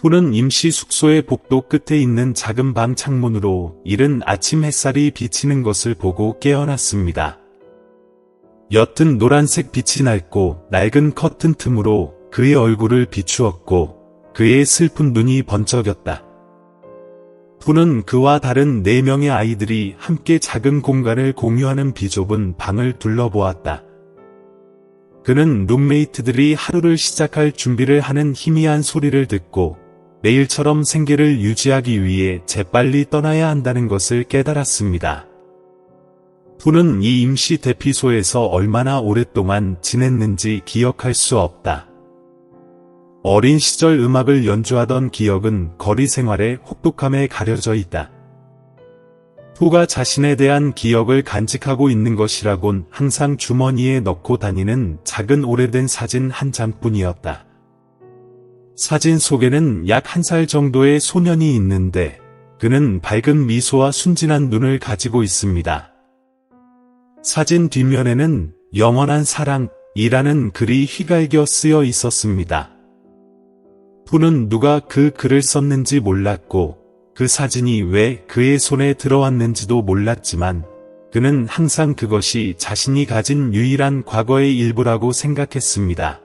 푸는 임시 숙소의 복도 끝에 있는 작은 방 창문으로 이른 아침 햇살이 비치는 것을 보고 깨어났습니다. 옅은 노란색 빛이 낡고 낡은 커튼 틈으로 그의 얼굴을 비추었고 그의 슬픈 눈이 번쩍였다. 푸는 그와 다른 4명의 아이들이 함께 작은 공간을 공유하는 비좁은 방을 둘러보았다. 그는 룸메이트들이 하루를 시작할 준비를 하는 희미한 소리를 듣고 내일처럼 생계를 유지하기 위해 재빨리 떠나야 한다는 것을 깨달았습니다. 푸는 이 임시 대피소에서 얼마나 오랫동안 지냈는지 기억할 수 없다. 어린 시절 음악을 연주하던 기억은 거리 생활의 혹독함에 가려져 있다. 푸가 자신에 대한 기억을 간직하고 있는 것이라곤 항상 주머니에 넣고 다니는 작은 오래된 사진 한 장뿐이었다. 사진 속에는 약 1살 정도의 소년이 있는데 그는 밝은 미소와 순진한 눈을 가지고 있습니다. 사진 뒷면에는 영원한 사랑이라는 글이 휘갈겨 쓰여 있었습니다. 푸는 누가 그 글을 썼는지 몰랐고 그 사진이 왜 그의 손에 들어왔는지도 몰랐지만 그는 항상 그것이 자신이 가진 유일한 과거의 일부라고 생각했습니다.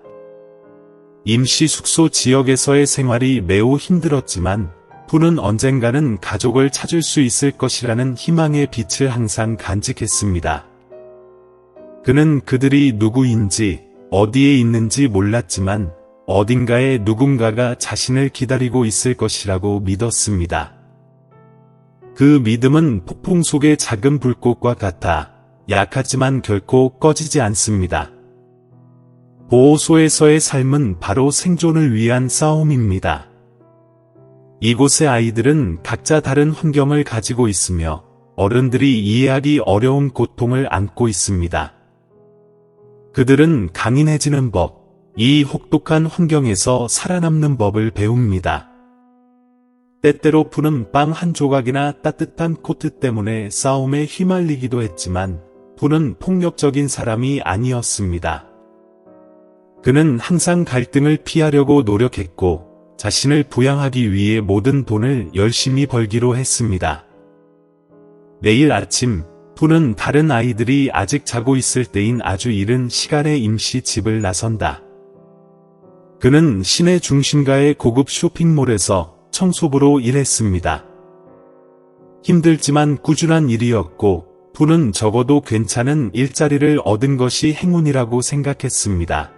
임시 숙소 지역에서의 생활이 매우 힘들었지만 푸는 언젠가는 가족을 찾을 수 있을 것이라는 희망의 빛을 항상 간직했습니다. 그는 그들이 누구인지 어디에 있는지 몰랐지만 어딘가에 누군가가 자신을 기다리고 있을 것이라고 믿었습니다. 그 믿음은 폭풍 속의 작은 불꽃과 같아 약하지만 결코 꺼지지 않습니다. 보호소에서의 삶은 바로 생존을 위한 싸움입니다. 이곳의 아이들은 각자 다른 환경을 가지고 있으며 어른들이 이해하기 어려운 고통을 안고 있습니다. 그들은 강인해지는 법, 이 혹독한 환경에서 살아남는 법을 배웁니다. 때때로 푸는 빵 한 조각이나 따뜻한 코트 때문에 싸움에 휘말리기도 했지만 푸는 폭력적인 사람이 아니었습니다. 그는 항상 갈등을 피하려고 노력했고 자신을 부양하기 위해 모든 돈을 열심히 벌기로 했습니다. 내일 아침 푸는 다른 아이들이 아직 자고 있을 때인 아주 이른 시간에 임시 집을 나선다. 그는 시내 중심가의 고급 쇼핑몰에서 청소부로 일했습니다. 힘들지만 꾸준한 일이었고 푸는 적어도 괜찮은 일자리를 얻은 것이 행운이라고 생각했습니다.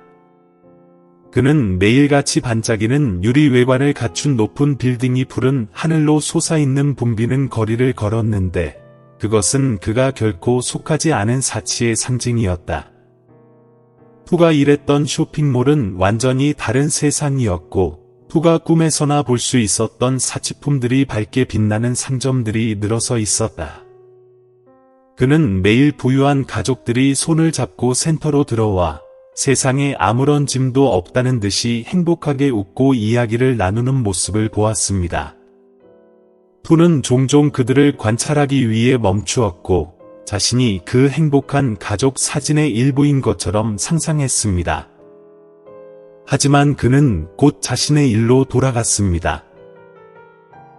그는 매일같이 반짝이는 유리 외관을 갖춘 높은 빌딩이 푸른 하늘로 솟아있는 붐비는 거리를 걸었는데 그것은 그가 결코 속하지 않은 사치의 상징이었다. 푸가 일했던 쇼핑몰은 완전히 다른 세상이었고 푸가 꿈에서나 볼 수 있었던 사치품들이 밝게 빛나는 상점들이 늘어서 있었다. 그는 매일 부유한 가족들이 손을 잡고 센터로 들어와 세상에 아무런 짐도 없다는 듯이 행복하게 웃고 이야기를 나누는 모습을 보았습니다. 푸는 종종 그들을 관찰하기 위해 멈추었고 자신이 그 행복한 가족 사진의 일부인 것처럼 상상했습니다. 하지만 그는 곧 자신의 일로 돌아갔습니다.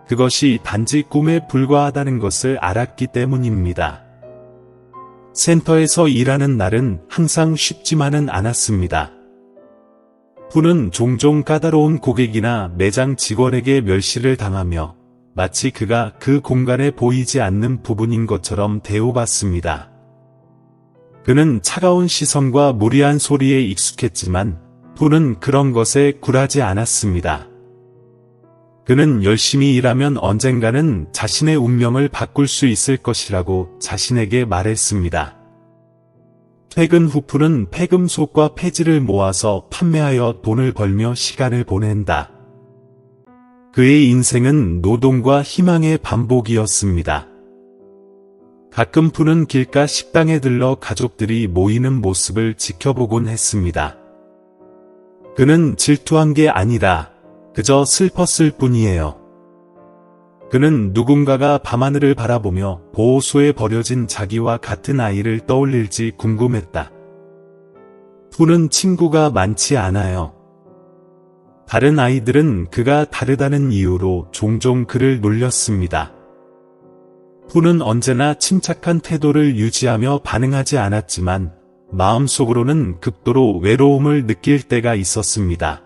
그것이 단지 꿈에 불과하다는 것을 알았기 때문입니다. 센터에서 일하는 날은 항상 쉽지만은 않았습니다. 푸는 종종 까다로운 고객이나 매장 직원에게 멸시를 당하며 마치 그가 그 공간에 보이지 않는 부분인 것처럼 대우받습니다. 그는 차가운 시선과 무리한 소리에 익숙했지만 푸는 그런 것에 굴하지 않았습니다. 그는 열심히 일하면 언젠가는 자신의 운명을 바꿀 수 있을 것이라고 자신에게 말했습니다. 퇴근 후 푸는 폐금속과 폐지를 모아서 판매하여 돈을 벌며 시간을 보낸다. 그의 인생은 노동과 희망의 반복이었습니다. 가끔 푸는 길가 식당에 들러 가족들이 모이는 모습을 지켜보곤 했습니다. 그는 질투한 게 아니라 그저 슬펐을 뿐이에요. 그는 누군가가 밤하늘을 바라보며 보호소에 버려진 자기와 같은 아이를 떠올릴지 궁금했다. 푸는 친구가 많지 않아요. 다른 아이들은 그가 다르다는 이유로 종종 그를 놀렸습니다. 푸는 언제나 침착한 태도를 유지하며 반응하지 않았지만 마음속으로는 극도로 외로움을 느낄 때가 있었습니다.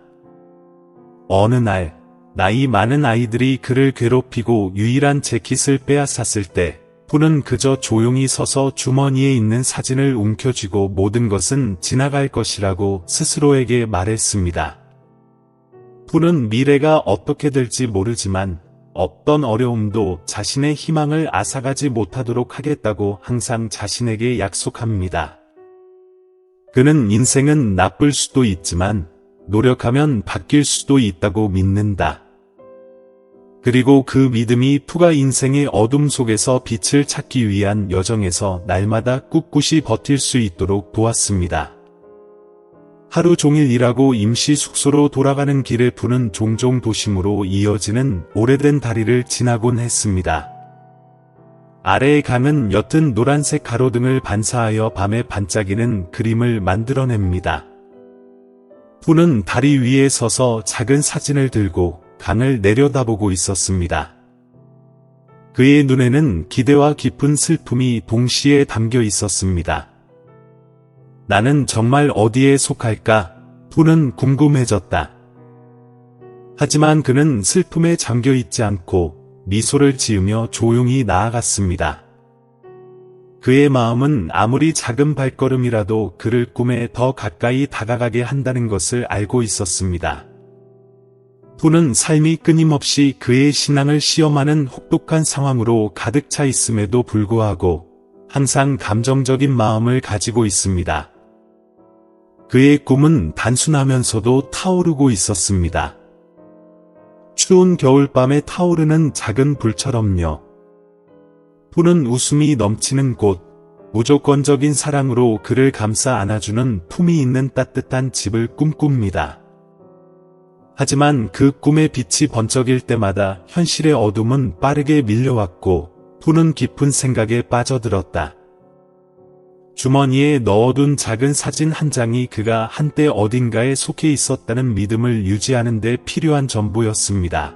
어느 날 나이 많은 아이들이 그를 괴롭히고 유일한 재킷을 빼앗았을 때 푸는 그저 조용히 서서 주머니에 있는 사진을 움켜쥐고 모든 것은 지나갈 것이라고 스스로에게 말했습니다. 푸는 미래가 어떻게 될지 모르지만 어떤 어려움도 자신의 희망을 앗아가지 못하도록 하겠다고 항상 자신에게 약속합니다. 그는 인생은 나쁠 수도 있지만 노력하면 바뀔 수도 있다고 믿는다. 그리고 그 믿음이 푸가 인생의 어둠 속에서 빛을 찾기 위한 여정에서 날마다 꿋꿋이 버틸 수 있도록 도왔습니다. 하루 종일 일하고 임시 숙소로 돌아가는 길에 푸는 종종 도심으로 이어지는 오래된 다리를 지나곤 했습니다. 아래의 강은 옅은 노란색 가로등을 반사하여 밤에 반짝이는 그림을 만들어냅니다. 푸는 다리 위에 서서 작은 사진을 들고 강을 내려다보고 있었습니다. 그의 눈에는 기대와 깊은 슬픔이 동시에 담겨 있었습니다. 나는 정말 어디에 속할까? 푸는 궁금해졌다. 하지만 그는 슬픔에 잠겨 있지 않고 미소를 지으며 조용히 나아갔습니다. 그의 마음은 아무리 작은 발걸음이라도 그를 꿈에 더 가까이 다가가게 한다는 것을 알고 있었습니다. 푸는 삶이 끊임없이 그의 신앙을 시험하는 혹독한 상황으로 가득 차 있음에도 불구하고 항상 감정적인 마음을 가지고 있습니다. 그의 꿈은 단순하면서도 타오르고 있었습니다. 추운 겨울밤에 타오르는 작은 불처럼요. 푸는 웃음이 넘치는 곳, 무조건적인 사랑으로 그를 감싸 안아주는 품이 있는 따뜻한 집을 꿈꿉니다. 하지만 그 꿈의 빛이 번쩍일 때마다 현실의 어둠은 빠르게 밀려왔고 푸는 깊은 생각에 빠져들었다. 주머니에 넣어둔 작은 사진 한 장이 그가 한때 어딘가에 속해 있었다는 믿음을 유지하는 데 필요한 전부였습니다.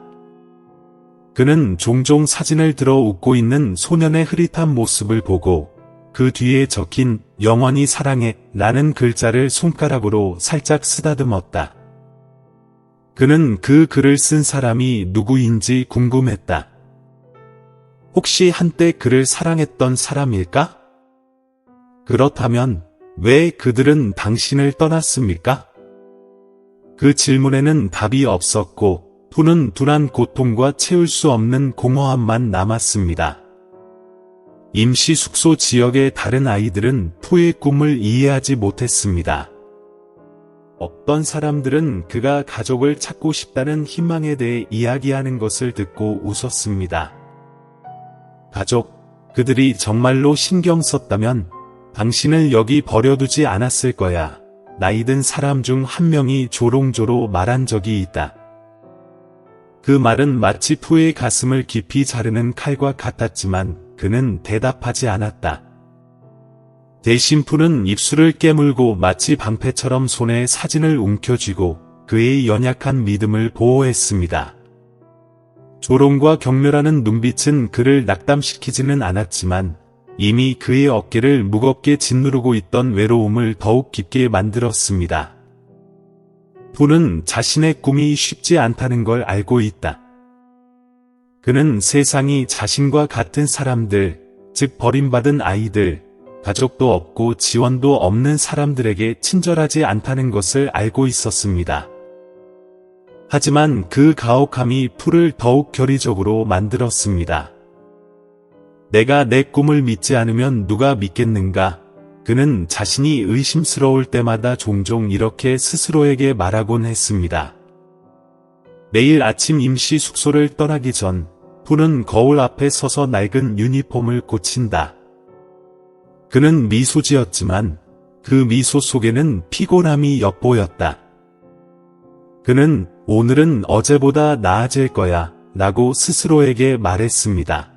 그는 종종 사진을 들어 웃고 있는 소년의 흐릿한 모습을 보고 그 뒤에 적힌 영원히 사랑해 라는 글자를 손가락으로 살짝 쓰다듬었다. 그는 그 글을 쓴 사람이 누구인지 궁금했다. 혹시 한때 그를 사랑했던 사람일까? 그렇다면 왜 그들은 당신을 떠났습니까? 그 질문에는 답이 없었고 푸는 둔한 고통과 채울 수 없는 공허함만 남았습니다. 임시 숙소 지역의 다른 아이들은 푸의 꿈을 이해하지 못했습니다. 어떤 사람들은 그가 가족을 찾고 싶다는 희망에 대해 이야기하는 것을 듣고 웃었습니다. 가족, 그들이 정말로 신경 썼다면 당신을 여기 버려두지 않았을 거야. 나이든 사람 중 한 명이 조롱조로 말한 적이 있다. 그 말은 마치 푸의 가슴을 깊이 자르는 칼과 같았지만 그는 대답하지 않았다. 대신 푸는 입술을 깨물고 마치 방패처럼 손에 사진을 움켜쥐고 그의 연약한 믿음을 보호했습니다. 조롱과 격려라는 눈빛은 그를 낙담시키지는 않았지만 이미 그의 어깨를 무겁게 짓누르고 있던 외로움을 더욱 깊게 만들었습니다. 푸는 자신의 꿈이 쉽지 않다는 걸 알고 있다. 그는 세상이 자신과 같은 사람들, 즉 버림받은 아이들, 가족도 없고 지원도 없는 사람들에게 친절하지 않다는 것을 알고 있었습니다. 하지만 그 가혹함이 푸를 더욱 결의적으로 만들었습니다. 내가 내 꿈을 믿지 않으면 누가 믿겠는가? 그는 자신이 의심스러울 때마다 종종 이렇게 스스로에게 말하곤 했습니다. 내일 아침 임시 숙소를 떠나기 전 푸는 거울 앞에 서서 낡은 유니폼을 고친다. 그는 미소 지었지만 그 미소 속에는 피곤함이 엿보였다. 그는 오늘은 어제보다 나아질 거야 라고 스스로에게 말했습니다.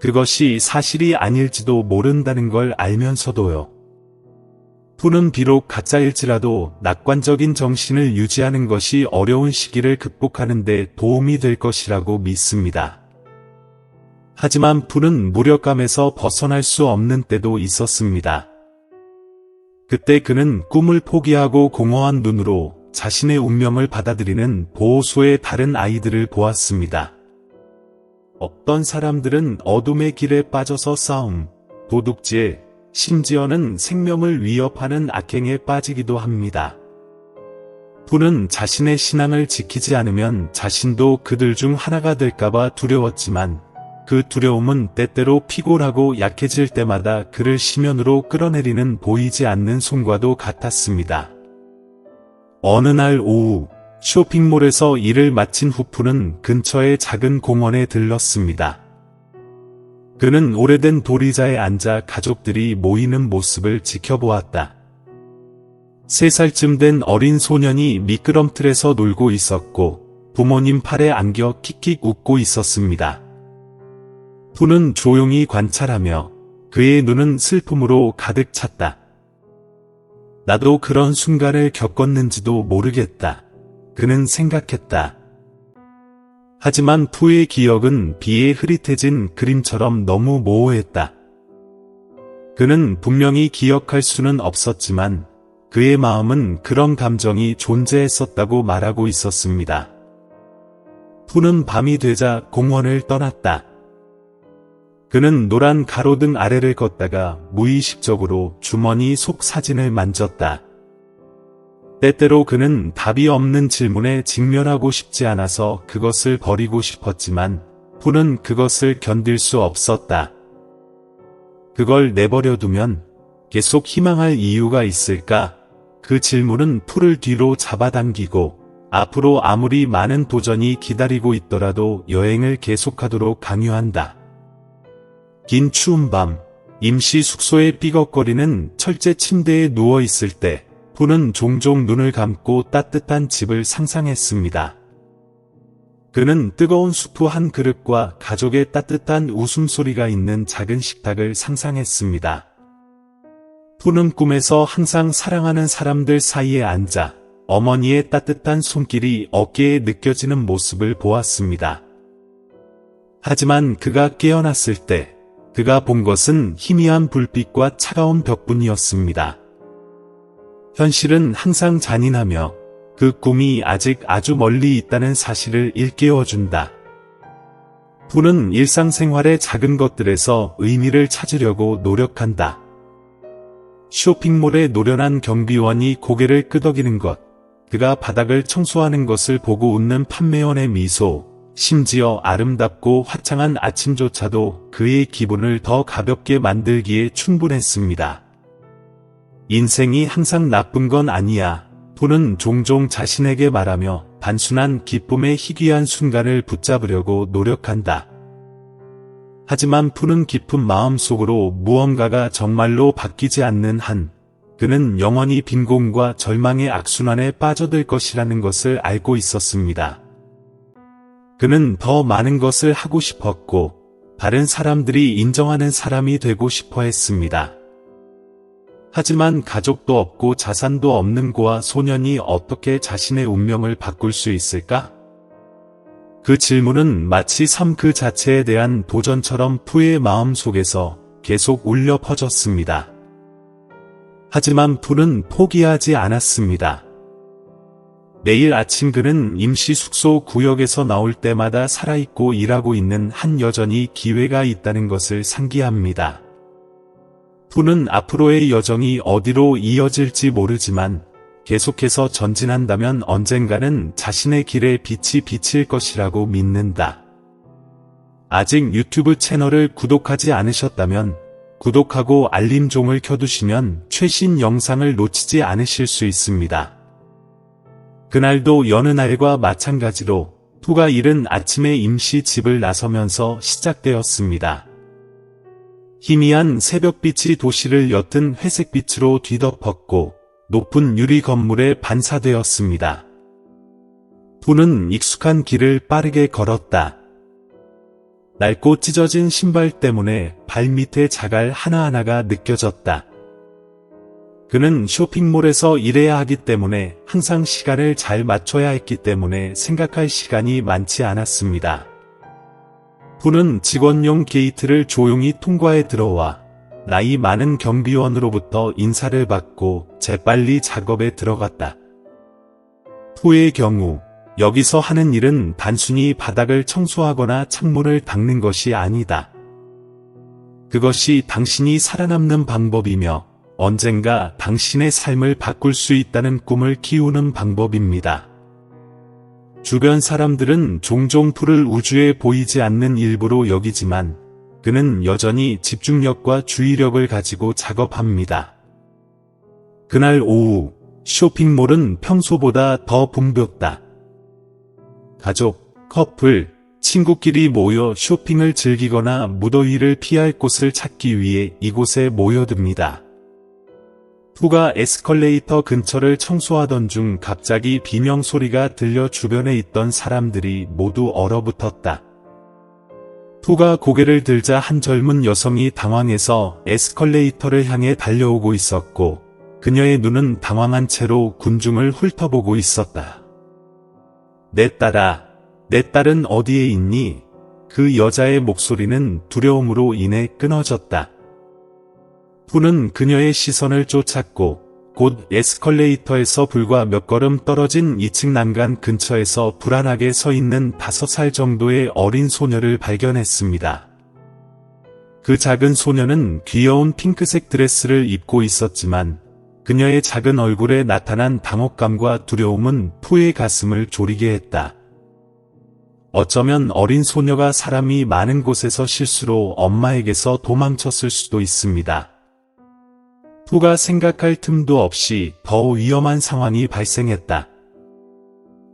그것이 사실이 아닐지도 모른다는 걸 알면서도요. 푸는 비록 가짜일지라도 낙관적인 정신을 유지하는 것이 어려운 시기를 극복하는 데 도움이 될 것이라고 믿습니다. 하지만 푸는 무력감에서 벗어날 수 없는 때도 있었습니다. 그때 그는 꿈을 포기하고 공허한 눈으로 자신의 운명을 받아들이는 보호소의 다른 아이들을 보았습니다. 어떤 사람들은 어둠의 길에 빠져서 싸움, 도둑질, 심지어는 생명을 위협하는 악행에 빠지기도 합니다. 푸는 자신의 신앙을 지키지 않으면 자신도 그들 중 하나가 될까봐 두려웠지만 그 두려움은 때때로 피곤하고 약해질 때마다 그를 심연으로 끌어내리는 보이지 않는 손과도 같았습니다. 어느 날 오후 쇼핑몰에서 일을 마친 후 푸는 근처의 작은 공원에 들렀습니다. 그는 오래된 돌의자에 앉아 가족들이 모이는 모습을 지켜보았다. 3살쯤 된 어린 소년이 미끄럼틀에서 놀고 있었고 부모님 팔에 안겨 킥킥 웃고 있었습니다. 푸는 조용히 관찰하며 그의 눈은 슬픔으로 가득 찼다. 나도 그런 순간을 겪었는지도 모르겠다. 그는 생각했다. 하지만 푸의 기억은 비에 흐릿해진 그림처럼 너무 모호했다. 그는 분명히 기억할 수는 없었지만 그의 마음은 그런 감정이 존재했었다고 말하고 있었습니다. 푸는 밤이 되자 공원을 떠났다. 그는 노란 가로등 아래를 걷다가 무의식적으로 주머니 속 사진을 만졌다. 때때로 그는 답이 없는 질문에 직면하고 싶지 않아서 그것을 버리고 싶었지만 푸는 그것을 견딜 수 없었다. 그걸 내버려 두면 계속 희망할 이유가 있을까? 그 질문은 푸를 뒤로 잡아당기고 앞으로 아무리 많은 도전이 기다리고 있더라도 여행을 계속하도록 강요한다. 긴 추운 밤, 임시 숙소에 삐걱거리는 철제 침대에 누워있을 때 푸는 종종 눈을 감고 따뜻한 집을 상상했습니다. 그는 뜨거운 수프 한 그릇과 가족의 따뜻한 웃음소리가 있는 작은 식탁을 상상했습니다. 푸는 꿈에서 항상 사랑하는 사람들 사이에 앉아 어머니의 따뜻한 손길이 어깨에 느껴지는 모습을 보았습니다. 하지만 그가 깨어났을 때 그가 본 것은 희미한 불빛과 차가운 벽뿐이었습니다. 현실은 항상 잔인하며 그 꿈이 아직 아주 멀리 있다는 사실을 일깨워준다. 푸는 일상생활의 작은 것들에서 의미를 찾으려고 노력한다. 쇼핑몰에 노련한 경비원이 고개를 끄덕이는 것, 그가 바닥을 청소하는 것을 보고 웃는 판매원의 미소, 심지어 아름답고 화창한 아침조차도 그의 기분을 더 가볍게 만들기에 충분했습니다. 인생이 항상 나쁜 건 아니야. 푸는 종종 자신에게 말하며 단순한 기쁨의 희귀한 순간을 붙잡으려고 노력한다. 하지만 푸는 깊은 마음속으로 무언가가 정말로 바뀌지 않는 한, 그는 영원히 빈곤과 절망의 악순환에 빠져들 것이라는 것을 알고 있었습니다. 그는 더 많은 것을 하고 싶었고, 다른 사람들이 인정하는 사람이 되고 싶어 했습니다. 하지만 가족도 없고 자산도 없는 고아 소년이 어떻게 자신의 운명을 바꿀 수 있을까? 그 질문은 마치 삶 그 자체에 대한 도전처럼 푸의 마음 속에서 계속 울려 퍼졌습니다. 하지만 푸는 포기하지 않았습니다. 매일 아침 그는 임시 숙소 구역에서 나올 때마다 살아있고 일하고 있는 한 여전히 기회가 있다는 것을 상기합니다. 푸는 앞으로의 여정이 어디로 이어질지 모르지만 계속해서 전진한다면 언젠가는 자신의 길에 빛이 비칠 것이라고 믿는다. 아직 유튜브 채널을 구독하지 않으셨다면 구독하고 알림종을 켜두시면 최신 영상을 놓치지 않으실 수 있습니다. 그날도 여느 날과 마찬가지로 푸가 이른 아침에 임시 집을 나서면서 시작되었습니다. 희미한 새벽빛이 도시를 옅은 회색빛으로 뒤덮었고 높은 유리 건물에 반사되었습니다. 푸는 익숙한 길을 빠르게 걸었다. 낡고 찢어진 신발 때문에 발밑에 자갈 하나하나가 느껴졌다. 그는 쇼핑몰에서 일해야 하기 때문에 항상 시간을 잘 맞춰야 했기 때문에 생각할 시간이 많지 않았습니다. 푸는 직원용 게이트를 조용히 통과해 들어와 나이 많은 경비원으로부터 인사를 받고 재빨리 작업에 들어갔다. 푸의 경우 여기서 하는 일은 단순히 바닥을 청소하거나 창문을 닦는 것이 아니다. 그것이 당신이 살아남는 방법이며 언젠가 당신의 삶을 바꿀 수 있다는 꿈을 키우는 방법입니다. 주변 사람들은 종종 푸를 우주에 보이지 않는 일부로 여기지만 그는 여전히 집중력과 주의력을 가지고 작업합니다. 그날 오후 쇼핑몰은 평소보다 더 붐볐다. 가족, 커플, 친구끼리 모여 쇼핑을 즐기거나 무더위를 피할 곳을 찾기 위해 이곳에 모여듭니다. 푸가 에스컬레이터 근처를 청소하던 중 갑자기 비명소리가 들려 주변에 있던 사람들이 모두 얼어붙었다. 푸가 고개를 들자 한 젊은 여성이 당황해서 에스컬레이터를 향해 달려오고 있었고 그녀의 눈은 당황한 채로 군중을 훑어보고 있었다. 내 딸은 어디에 있니? 그 여자의 목소리는 두려움으로 인해 끊어졌다. 푸는 그녀의 시선을 쫓았고 곧 에스컬레이터에서 불과 몇 걸음 떨어진 2층 난간 근처에서 불안하게 서 있는 5살 정도의 어린 소녀를 발견했습니다. 그 작은 소녀는 귀여운 핑크색 드레스를 입고 있었지만 그녀의 작은 얼굴에 나타난 당혹감과 두려움은 푸의 가슴을 졸이게 했다. 어쩌면 어린 소녀가 사람이 많은 곳에서 실수로 엄마에게서 도망쳤을 수도 있습니다. 푸가 생각할 틈도 없이 더 위험한 상황이 발생했다.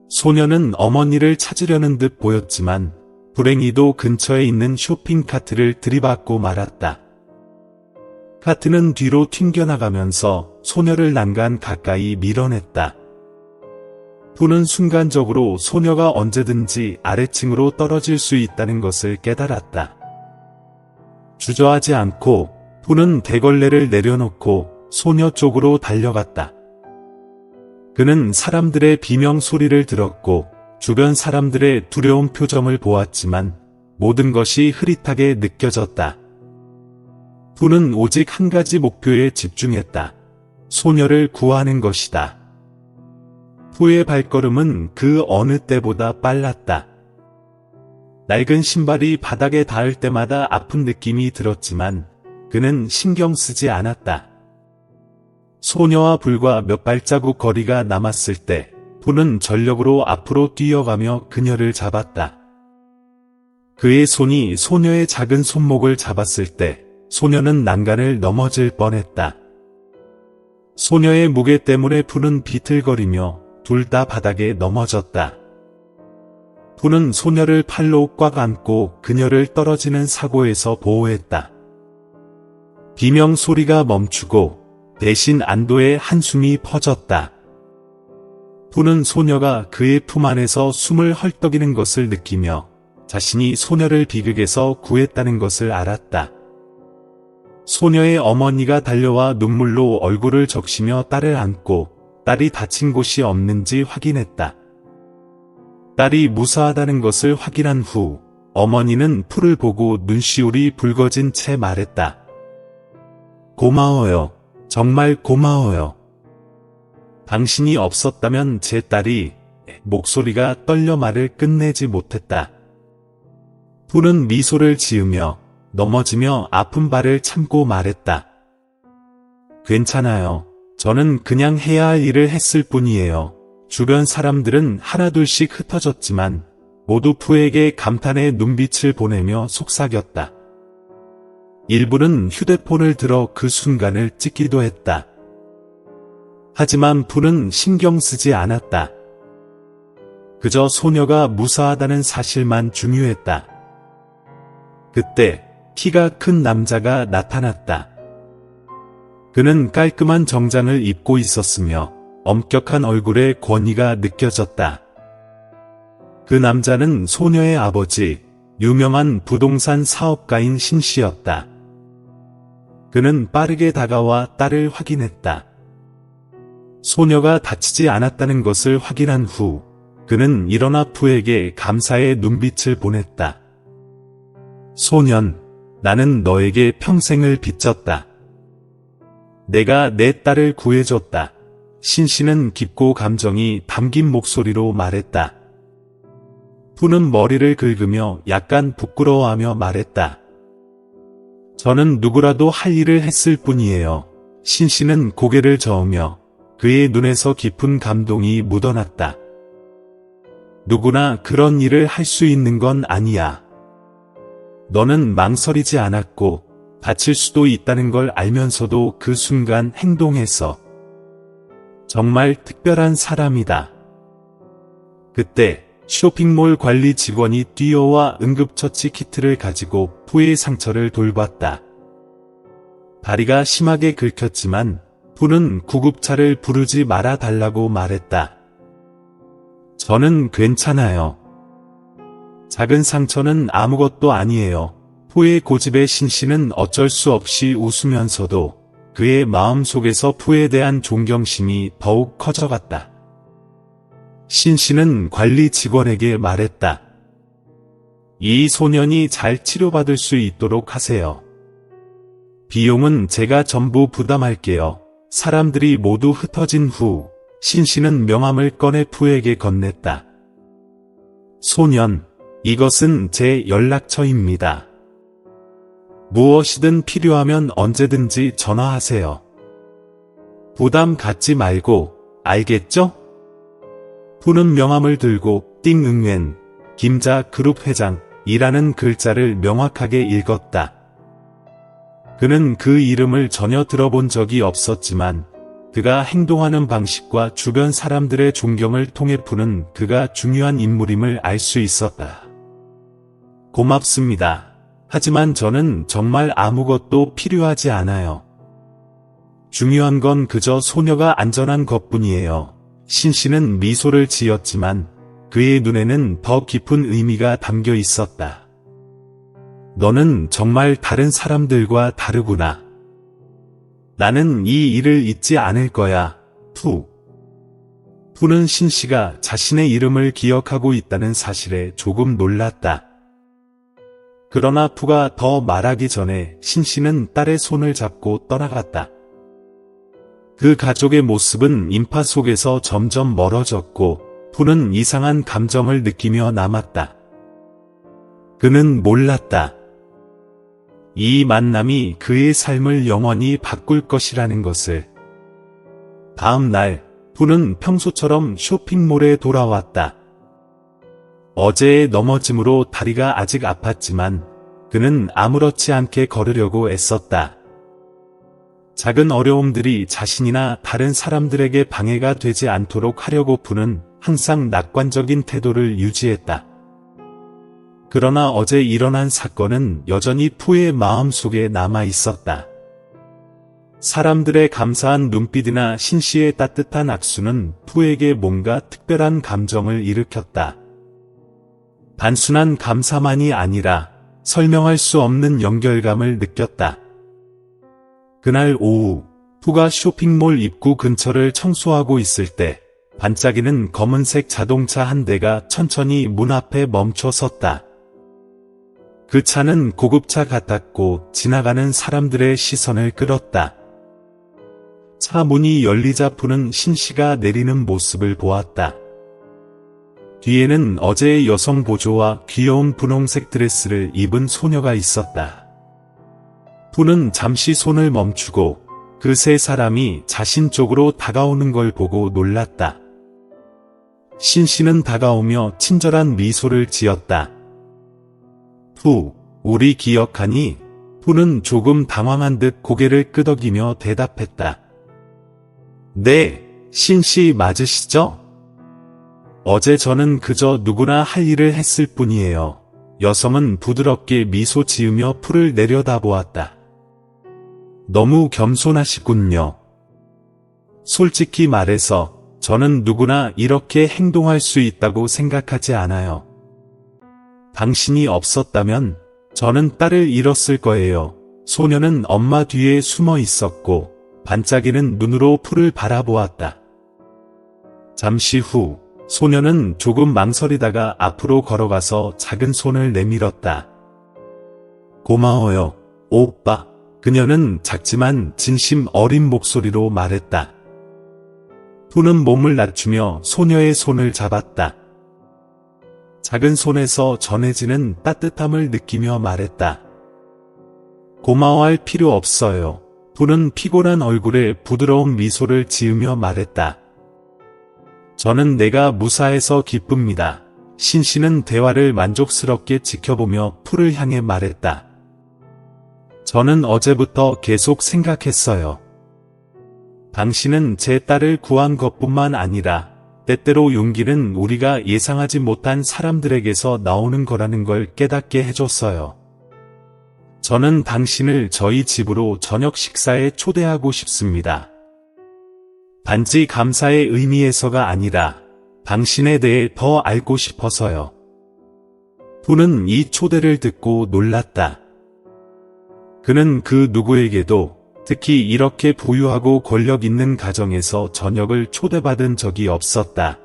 소녀는 어머니를 찾으려는 듯 보였지만 불행히도 근처에 있는 쇼핑카트를 들이받고 말았다. 카트는 뒤로 튕겨나가면서 소녀를 난간 가까이 밀어냈다. 푸는 순간적으로 소녀가 언제든지 아래층으로 떨어질 수 있다는 것을 깨달았다. 주저하지 않고 푸는 대걸레를 내려놓고 소녀 쪽으로 달려갔다. 그는 사람들의 비명 소리를 들었고 주변 사람들의 두려운 표정을 보았지만 모든 것이 흐릿하게 느껴졌다. 푸는 오직 한 가지 목표에 집중했다. 소녀를 구하는 것이다. 푸의 발걸음은 그 어느 때보다 빨랐다. 낡은 신발이 바닥에 닿을 때마다 아픈 느낌이 들었지만 그는 신경 쓰지 않았다. 소녀와 불과 몇 발자국 거리가 남았을 때 푸는 전력으로 앞으로 뛰어가며 그녀를 잡았다. 그의 손이 소녀의 작은 손목을 잡았을 때 소녀는 난간을 넘어질 뻔했다. 소녀의 무게 때문에 푸는 비틀거리며 둘 다 바닥에 넘어졌다. 푸는 소녀를 팔로 꽉 안고 그녀를 떨어지는 사고에서 보호했다. 비명 소리가 멈추고 대신 안도의 한숨이 퍼졌다. 푸는 소녀가 그의 품 안에서 숨을 헐떡이는 것을 느끼며 자신이 소녀를 비극에서 구했다는 것을 알았다. 소녀의 어머니가 달려와 눈물로 얼굴을 적시며 딸을 안고 딸이 다친 곳이 없는지 확인했다. 딸이 무사하다는 것을 확인한 후 어머니는 푸를 보고 눈시울이 붉어진 채 말했다. 고마워요. 정말 고마워요. 당신이 없었다면 제 딸이... 목소리가 떨려 말을 끝내지 못했다. 푸는 미소를 지으며 넘어지며 아픈 발을 참고 말했다. 괜찮아요. 저는 그냥 해야 할 일을 했을 뿐이에요. 주변 사람들은 하나둘씩 흩어졌지만 모두 푸에게 감탄의 눈빛을 보내며 속삭였다. 일부는 휴대폰을 들어 그 순간을 찍기도 했다. 하지만 푸는 신경 쓰지 않았다. 그저 소녀가 무사하다는 사실만 중요했다. 그때 키가 큰 남자가 나타났다. 그는 깔끔한 정장을 입고 있었으며 엄격한 얼굴에 권위가 느껴졌다. 그 남자는 소녀의 아버지, 유명한 부동산 사업가인 신 씨였다. 그는 빠르게 다가와 딸을 확인했다. 소녀가 다치지 않았다는 것을 확인한 후 그는 일어나 푸에게 감사의 눈빛을 보냈다. 소년, 나는 너에게 평생을 빚졌다. 내가 내 딸을 구해줬다. 신씨는 깊고 감정이 담긴 목소리로 말했다. 푸는 머리를 긁으며 약간 부끄러워하며 말했다. 저는 누구라도 할 일을 했을 뿐이에요. 신씨는 고개를 저으며 그의 눈에서 깊은 감동이 묻어났다. 누구나 그런 일을 할 수 있는 건 아니야. 너는 망설이지 않았고 다칠 수도 있다는 걸 알면서도 그 순간 행동했어. 정말 특별한 사람이다. 그때 쇼핑몰 관리 직원이 뛰어와 응급처치 키트를 가지고 푸의 상처를 돌봤다. 다리가 심하게 긁혔지만 푸는 구급차를 부르지 말아 달라고 말했다. 저는 괜찮아요. 작은 상처는 아무것도 아니에요. 푸의 고집에 신씨는 어쩔 수 없이 웃으면서도 그의 마음속에서 푸에 대한 존경심이 더욱 커져갔다. 신씨는 관리 직원에게 말했다. 이 소년이 잘 치료받을 수 있도록 하세요. 비용은 제가 전부 부담할게요. 사람들이 모두 흩어진 후 신씨는 명함을 꺼내 푸에게 건넸다. 소년, 이것은 제 연락처입니다. 무엇이든 필요하면 언제든지 전화하세요. 부담 갖지 말고, 알겠죠? 푸는 명함을 들고 띵응웬 김자 그룹 회장이라는 글자를 명확하게 읽었다. 그는 그 이름을 전혀 들어본 적이 없었지만 그가 행동하는 방식과 주변 사람들의 존경을 통해 푸는 그가 중요한 인물임을 알 수 있었다. 고맙습니다. 하지만 저는 정말 아무것도 필요하지 않아요. 중요한 건 그저 소녀가 안전한 것뿐이에요. 신씨는 미소를 지었지만 그의 눈에는 더 깊은 의미가 담겨 있었다. 너는 정말 다른 사람들과 다르구나. 나는 이 일을 잊지 않을 거야, 푸. 푸는 신씨가 자신의 이름을 기억하고 있다는 사실에 조금 놀랐다. 그러나 푸가 더 말하기 전에 신씨는 딸의 손을 잡고 떠나갔다. 그 가족의 모습은 인파 속에서 점점 멀어졌고 푸는 이상한 감정을 느끼며 남았다. 그는 몰랐다. 이 만남이 그의 삶을 영원히 바꿀 것이라는 것을. 다음 날, 푸는 평소처럼 쇼핑몰에 돌아왔다. 어제의 넘어짐으로 다리가 아직 아팠지만 그는 아무렇지 않게 걸으려고 애썼다. 작은 어려움들이 자신이나 다른 사람들에게 방해가 되지 않도록 하려고 푸는 항상 낙관적인 태도를 유지했다. 그러나 어제 일어난 사건은 여전히 푸의 마음속에 남아 있었다. 사람들의 감사한 눈빛이나 신씨의 따뜻한 악수는 푸에게 뭔가 특별한 감정을 일으켰다. 단순한 감사만이 아니라 설명할 수 없는 연결감을 느꼈다. 그날 오후, 푸가 쇼핑몰 입구 근처를 청소하고 있을 때 반짝이는 검은색 자동차 한 대가 천천히 문 앞에 멈춰 섰다. 그 차는 고급차 같았고 지나가는 사람들의 시선을 끌었다. 차 문이 열리자 푸는 신씨가 내리는 모습을 보았다. 뒤에는 어제의 여성 보조와 귀여운 분홍색 드레스를 입은 소녀가 있었다. 푸는 잠시 손을 멈추고 그 세 사람이 자신 쪽으로 다가오는 걸 보고 놀랐다. 신씨는 다가오며 친절한 미소를 지었다. 푸, 우리 기억하니? 푸는 조금 당황한 듯 고개를 끄덕이며 대답했다. 네, 신씨 맞으시죠? 어제 저는 그저 누구나 할 일을 했을 뿐이에요. 여성은 부드럽게 미소 지으며 푸를 내려다보았다. 너무 겸손하시군요. 솔직히 말해서 저는 누구나 이렇게 행동할 수 있다고 생각하지 않아요. 당신이 없었다면 저는 딸을 잃었을 거예요. 소녀는 엄마 뒤에 숨어 있었고 반짝이는 눈으로 푸를 바라보았다. 잠시 후 소녀는 조금 망설이다가 앞으로 걸어가서 작은 손을 내밀었다. 고마워요, 오빠. 그녀는 작지만 진심 어린 목소리로 말했다. 푸는 몸을 낮추며 소녀의 손을 잡았다. 작은 손에서 전해지는 따뜻함을 느끼며 말했다. 고마워할 필요 없어요. 푸는 피곤한 얼굴에 부드러운 미소를 지으며 말했다. 저는 내가 무사해서 기쁩니다. 신씨는 대화를 만족스럽게 지켜보며 푸를 향해 말했다. 저는 어제부터 계속 생각했어요. 당신은 제 딸을 구한 것뿐만 아니라 때때로 용기는 우리가 예상하지 못한 사람들에게서 나오는 거라는 걸 깨닫게 해줬어요. 저는 당신을 저희 집으로 저녁 식사에 초대하고 싶습니다. 단지 감사의 의미에서가 아니라 당신에 대해 더 알고 싶어서요. 푸는 이 초대를 듣고 놀랐다. 그는 그 누구에게도 특히 이렇게 부유하고 권력 있는 가정에서 저녁을 초대받은 적이 없었다.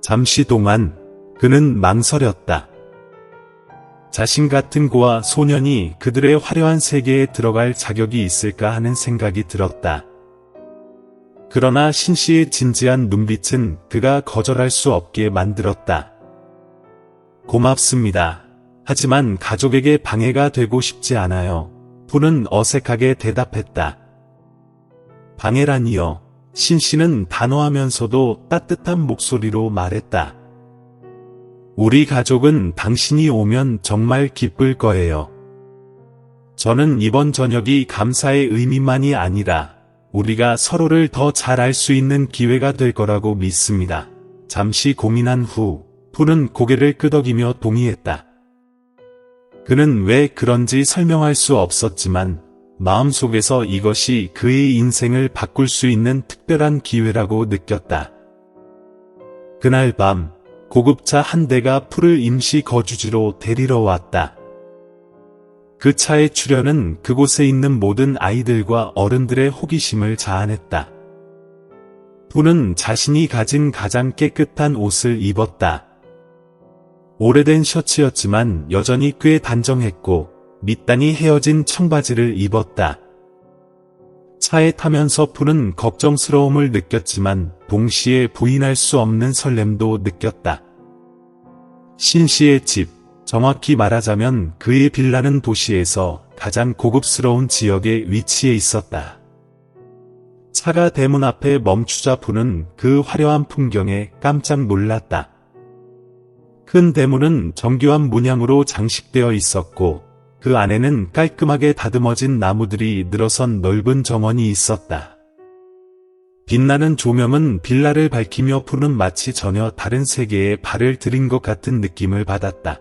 잠시 동안 그는 망설였다. 자신 같은 고아 소년이 그들의 화려한 세계에 들어갈 자격이 있을까 하는 생각이 들었다. 그러나 신씨의 진지한 눈빛은 그가 거절할 수 없게 만들었다. 고맙습니다. 하지만 가족에게 방해가 되고 싶지 않아요. 푸는 어색하게 대답했다. 방해라니요. 신씨는 단호하면서도 따뜻한 목소리로 말했다. 우리 가족은 당신이 오면 정말 기쁠 거예요. 저는 이번 저녁이 감사의 의미만이 아니라 우리가 서로를 더 잘 알 수 있는 기회가 될 거라고 믿습니다. 잠시 고민한 후 푸는 고개를 끄덕이며 동의했다. 그는 왜 그런지 설명할 수 없었지만 마음속에서 이것이 그의 인생을 바꿀 수 있는 특별한 기회라고 느꼈다. 그날 밤 고급차 한 대가 푸를 임시 거주지로 데리러 왔다. 그 차의 출현은 그곳에 있는 모든 아이들과 어른들의 호기심을 자아냈다. 푸는 자신이 가진 가장 깨끗한 옷을 입었다. 오래된 셔츠였지만 여전히 꽤 단정했고 밑단이 헤어진 청바지를 입었다. 차에 타면서 푸는 걱정스러움을 느꼈지만 동시에 부인할 수 없는 설렘도 느꼈다. 신씨의 집, 정확히 말하자면 그의 빌라는 도시에서 가장 고급스러운 지역에 위치해 있었다. 차가 대문 앞에 멈추자 푸는 그 화려한 풍경에 깜짝 놀랐다. 큰 대문은 정교한 문양으로 장식되어 있었고 그 안에는 깔끔하게 다듬어진 나무들이 늘어선 넓은 정원이 있었다. 빛나는 조명은 빌라를 밝히며 푸는 마치 전혀 다른 세계에 발을 들인 것 같은 느낌을 받았다.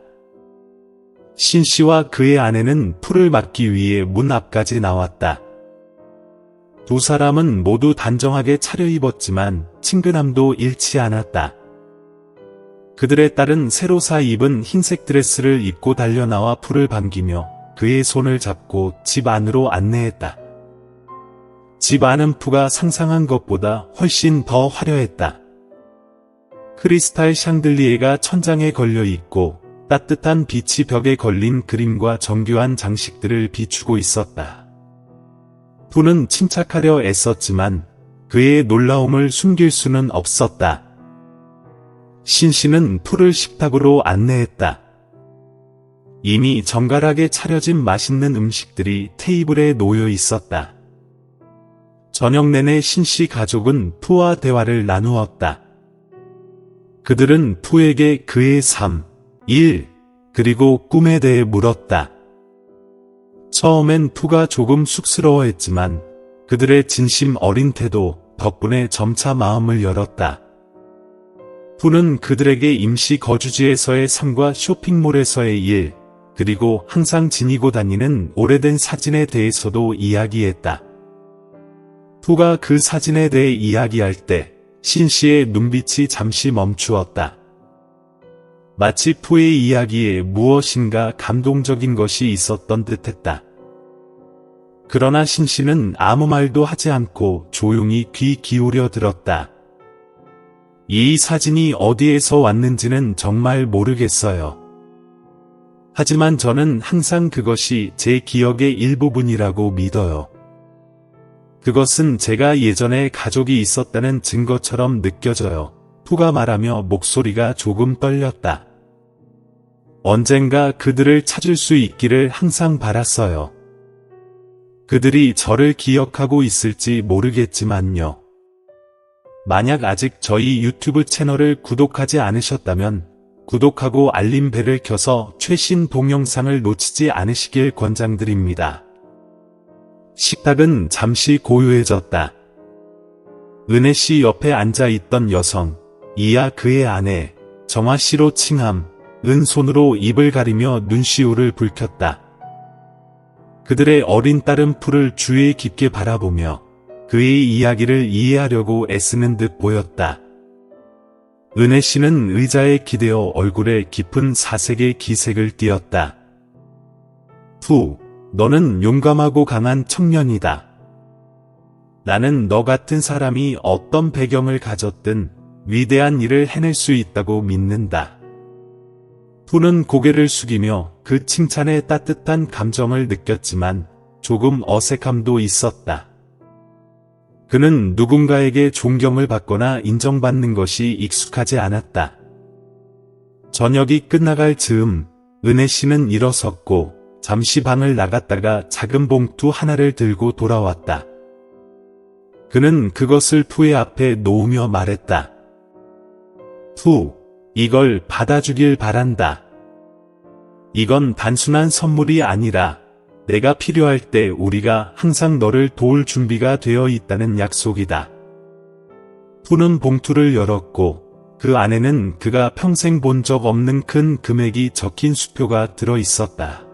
신씨와 그의 아내는 푸를 맞기 위해 문 앞까지 나왔다. 두 사람은 모두 단정하게 차려입었지만 친근함도 잃지 않았다. 그들의 딸은 새로 사 입은 흰색 드레스를 입고 달려나와 푸를 반기며 그의 손을 잡고 집 안으로 안내했다. 집 안은 푸가 상상한 것보다 훨씬 더 화려했다. 크리스탈 샹들리에가 천장에 걸려 있고 따뜻한 빛이 벽에 걸린 그림과 정교한 장식들을 비추고 있었다. 푸는 침착하려 애썼지만 그의 놀라움을 숨길 수는 없었다. 신씨는 푸를 식탁으로 안내했다. 이미 정갈하게 차려진 맛있는 음식들이 테이블에 놓여 있었다. 저녁 내내 신씨 가족은 푸와 대화를 나누었다. 그들은 푸에게 그의 삶, 일, 그리고 꿈에 대해 물었다. 처음엔 푸가 조금 쑥스러워했지만 그들의 진심 어린 태도 덕분에 점차 마음을 열었다. 푸는 그들에게 임시 거주지에서의 삶과 쇼핑몰에서의 일, 그리고 항상 지니고 다니는 오래된 사진에 대해서도 이야기했다. 푸가 그 사진에 대해 이야기할 때 신씨의 눈빛이 잠시 멈추었다. 마치 푸의 이야기에 무엇인가 감동적인 것이 있었던 듯했다. 그러나 신씨는 아무 말도 하지 않고 조용히 귀 기울여 들었다. 이 사진이 어디에서 왔는지는 정말 모르겠어요. 하지만 저는 항상 그것이 제 기억의 일부분이라고 믿어요. 그것은 제가 예전에 가족이 있었다는 증거처럼 느껴져요. 푸가 말하며 목소리가 조금 떨렸다. 언젠가 그들을 찾을 수 있기를 항상 바랐어요. 그들이 저를 기억하고 있을지 모르겠지만요. 만약 아직 저희 유튜브 채널을 구독하지 않으셨다면 구독하고 알림벨을 켜서 최신 동영상을 놓치지 않으시길 권장드립니다. 식탁은 잠시 고요해졌다. 은혜씨 옆에 앉아있던 여성, 이야 그의 아내, 정화씨로 칭함, 은 손으로 입을 가리며 눈시울을 붉혔다. 그들의 어린 딸은 푸를 주의 깊게 바라보며 그의 이야기를 이해하려고 애쓰는 듯 보였다. 은혜씨는 의자에 기대어 얼굴에 깊은 사색의 기색을 띄었다. 푸, 너는 용감하고 강한 청년이다. 나는 너 같은 사람이 어떤 배경을 가졌든 위대한 일을 해낼 수 있다고 믿는다. 푸는 고개를 숙이며 그 칭찬에 따뜻한 감정을 느꼈지만 조금 어색함도 있었다. 그는 누군가에게 존경을 받거나 인정받는 것이 익숙하지 않았다. 저녁이 끝나갈 즈음 은혜씨는 일어섰고 잠시 방을 나갔다가 작은 봉투 하나를 들고 돌아왔다. 그는 그것을 푸의 앞에 놓으며 말했다. 푸, 이걸 받아주길 바란다. 이건 단순한 선물이 아니라 내가 필요할 때 우리가 항상 너를 도울 준비가 되어 있다는 약속이다. 푸는 봉투를 열었고 그 안에는 그가 평생 본 적 없는 큰 금액이 적힌 수표가 들어 있었다.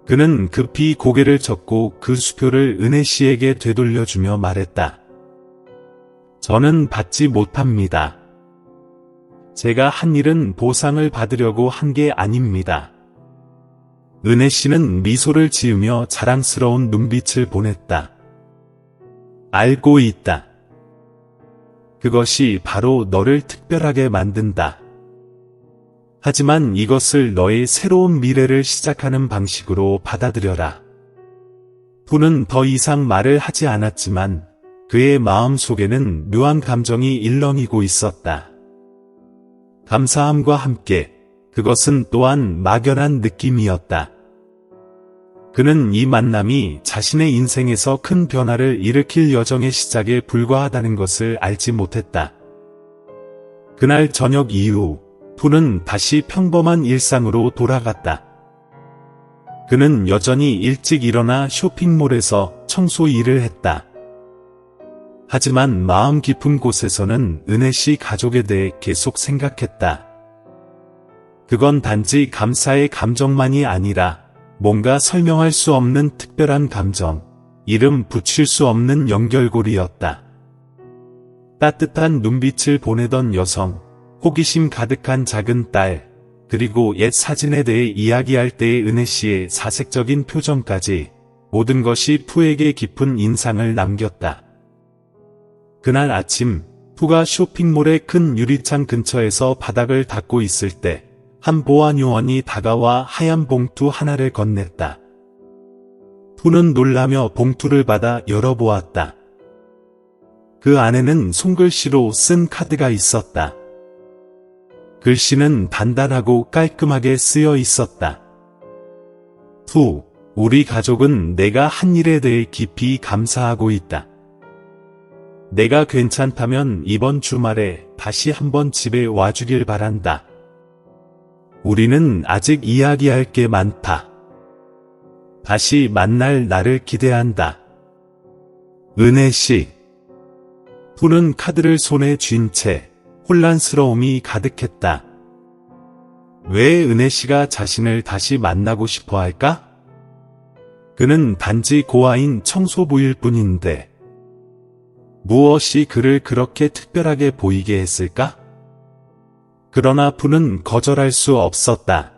그는 급히 고개를 젓고 그 수표를 은혜씨에게 되돌려주며 말했다. 저는 받지 못합니다. 제가 한 일은 보상을 받으려고 한 게 아닙니다. 은혜씨는 미소를 지으며 자랑스러운 눈빛을 보냈다. 알고 있다. 그것이 바로 너를 특별하게 만든다. 하지만 이것을 너의 새로운 미래를 시작하는 방식으로 받아들여라. 푸는 더 이상 말을 하지 않았지만 그의 마음 속에는 묘한 감정이 일렁이고 있었다. 감사함과 함께 그것은 또한 막연한 느낌이었다. 그는 이 만남이 자신의 인생에서 큰 변화를 일으킬 여정의 시작에 불과하다는 것을 알지 못했다. 그날 저녁 이후 푸는 다시 평범한 일상으로 돌아갔다. 그는 여전히 일찍 일어나 쇼핑몰에서 청소 일을 했다. 하지만 마음 깊은 곳에서는 은혜씨 가족에 대해 계속 생각했다. 그건 단지 감사의 감정만이 아니라 뭔가 설명할 수 없는 특별한 감정, 이름 붙일 수 없는 연결고리였다. 따뜻한 눈빛을 보내던 여성, 호기심 가득한 작은 딸, 그리고 옛 사진에 대해 이야기할 때의 은혜씨의 사색적인 표정까지 모든 것이 푸에게 깊은 인상을 남겼다. 그날 아침, 푸가 쇼핑몰의 큰 유리창 근처에서 바닥을 닦고 있을 때 한 보안 요원이 다가와 하얀 봉투 하나를 건넸다. 푸는 놀라며 봉투를 받아 열어보았다. 그 안에는 손글씨로 쓴 카드가 있었다. 글씨는 단단하고 깔끔하게 쓰여 있었다. 푸, 우리 가족은 내가 한 일에 대해 깊이 감사하고 있다. 내가 괜찮다면 이번 주말에 다시 한번 집에 와주길 바란다. 우리는 아직 이야기할 게 많다. 다시 만날 날을 기대한다. 은혜씨. 푸는 카드를 손에 쥔 채 혼란스러움이 가득했다. 왜 은혜씨가 자신을 다시 만나고 싶어 할까? 그는 단지 고아인 청소부일 뿐인데 무엇이 그를 그렇게 특별하게 보이게 했을까? 그러나 푸는 거절할 수 없었다.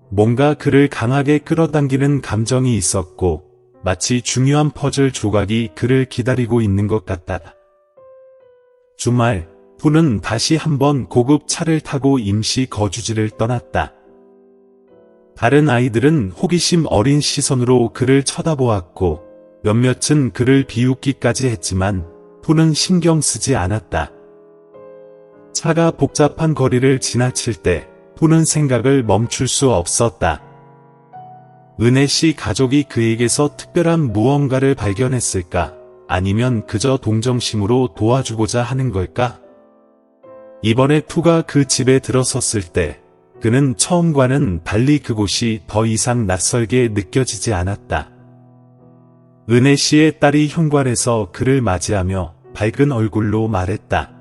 뭔가 그를 강하게 끌어당기는 감정이 있었고 마치 중요한 퍼즐 조각이 그를 기다리고 있는 것 같다. 주말, 푸는 다시 한번 고급 차를 타고 임시 거주지를 떠났다. 다른 아이들은 호기심 어린 시선으로 그를 쳐다보았고 몇몇은 그를 비웃기까지 했지만 푸는 신경 쓰지 않았다. 차가 복잡한 거리를 지나칠 때 푸는 생각을 멈출 수 없었다. 은혜 씨 가족이 그에게서 특별한 무언가를 발견했을까? 아니면 그저 동정심으로 도와주고자 하는 걸까? 이번에 푸가 그 집에 들어섰을 때 그는 처음과는 달리 그곳이 더 이상 낯설게 느껴지지 않았다. 은혜 씨의 딸이 현관에서 그를 맞이하며 밝은 얼굴로 말했다.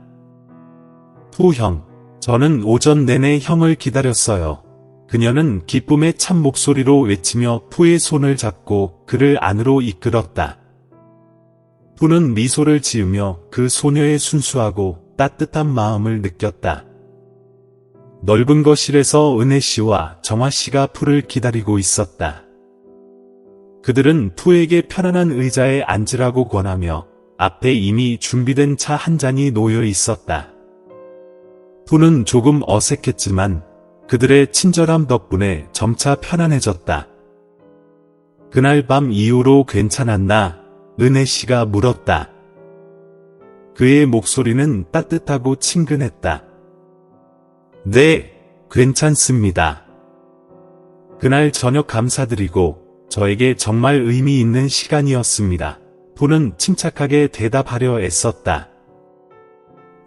푸 형, 저는 오전 내내 형을 기다렸어요. 그녀는 기쁨에 찬 목소리로 외치며 푸의 손을 잡고 그를 안으로 이끌었다. 푸는 미소를 지으며 그 소녀의 순수하고 따뜻한 마음을 느꼈다. 넓은 거실에서 은혜 씨와 정화 씨가 푸를 기다리고 있었다. 그들은 푸에게 편안한 의자에 앉으라고 권하며 앞에 이미 준비된 차 한 잔이 놓여 있었다. 푸는 조금 어색했지만 그들의 친절함 덕분에 점차 편안해졌다. 그날 밤 이후로 괜찮았나? 은혜 씨가 물었다. 그의 목소리는 따뜻하고 친근했다. 네, 괜찮습니다. 그날 저녁 감사드리고 저에게 정말 의미 있는 시간이었습니다. 푸는 침착하게 대답하려 애썼다.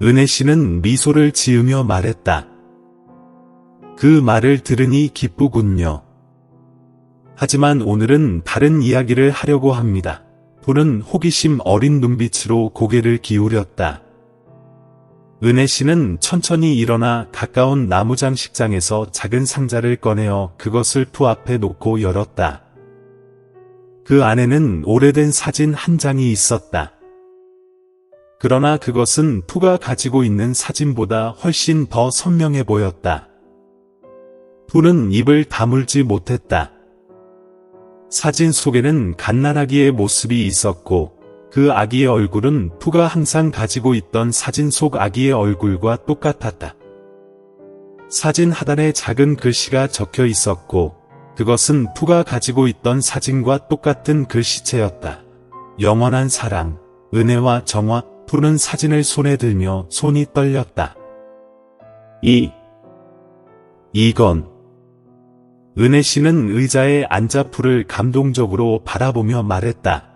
은혜 씨는 미소를 지으며 말했다. 그 말을 들으니 기쁘군요. 하지만 오늘은 다른 이야기를 하려고 합니다. 푸는 호기심 어린 눈빛으로 고개를 기울였다. 은혜 씨는 천천히 일어나 가까운 나무장식장에서 작은 상자를 꺼내어 그것을 푸 앞에 놓고 열었다. 그 안에는 오래된 사진 한 장이 있었다. 그러나 그것은 푸가 가지고 있는 사진보다 훨씬 더 선명해 보였다. 푸는 입을 다물지 못했다. 사진 속에는 갓난아기의 모습이 있었고 그 아기의 얼굴은 푸가 항상 가지고 있던 사진 속 아기의 얼굴과 똑같았다. 사진 하단에 작은 글씨가 적혀 있었고 그것은 푸가 가지고 있던 사진과 똑같은 글씨체였다. 영원한 사랑, 은혜와 정화. 푸는 사진을 손에 들며 손이 떨렸다. 이건. 은혜 씨는 의자에 앉아 푸를 감동적으로 바라보며 말했다.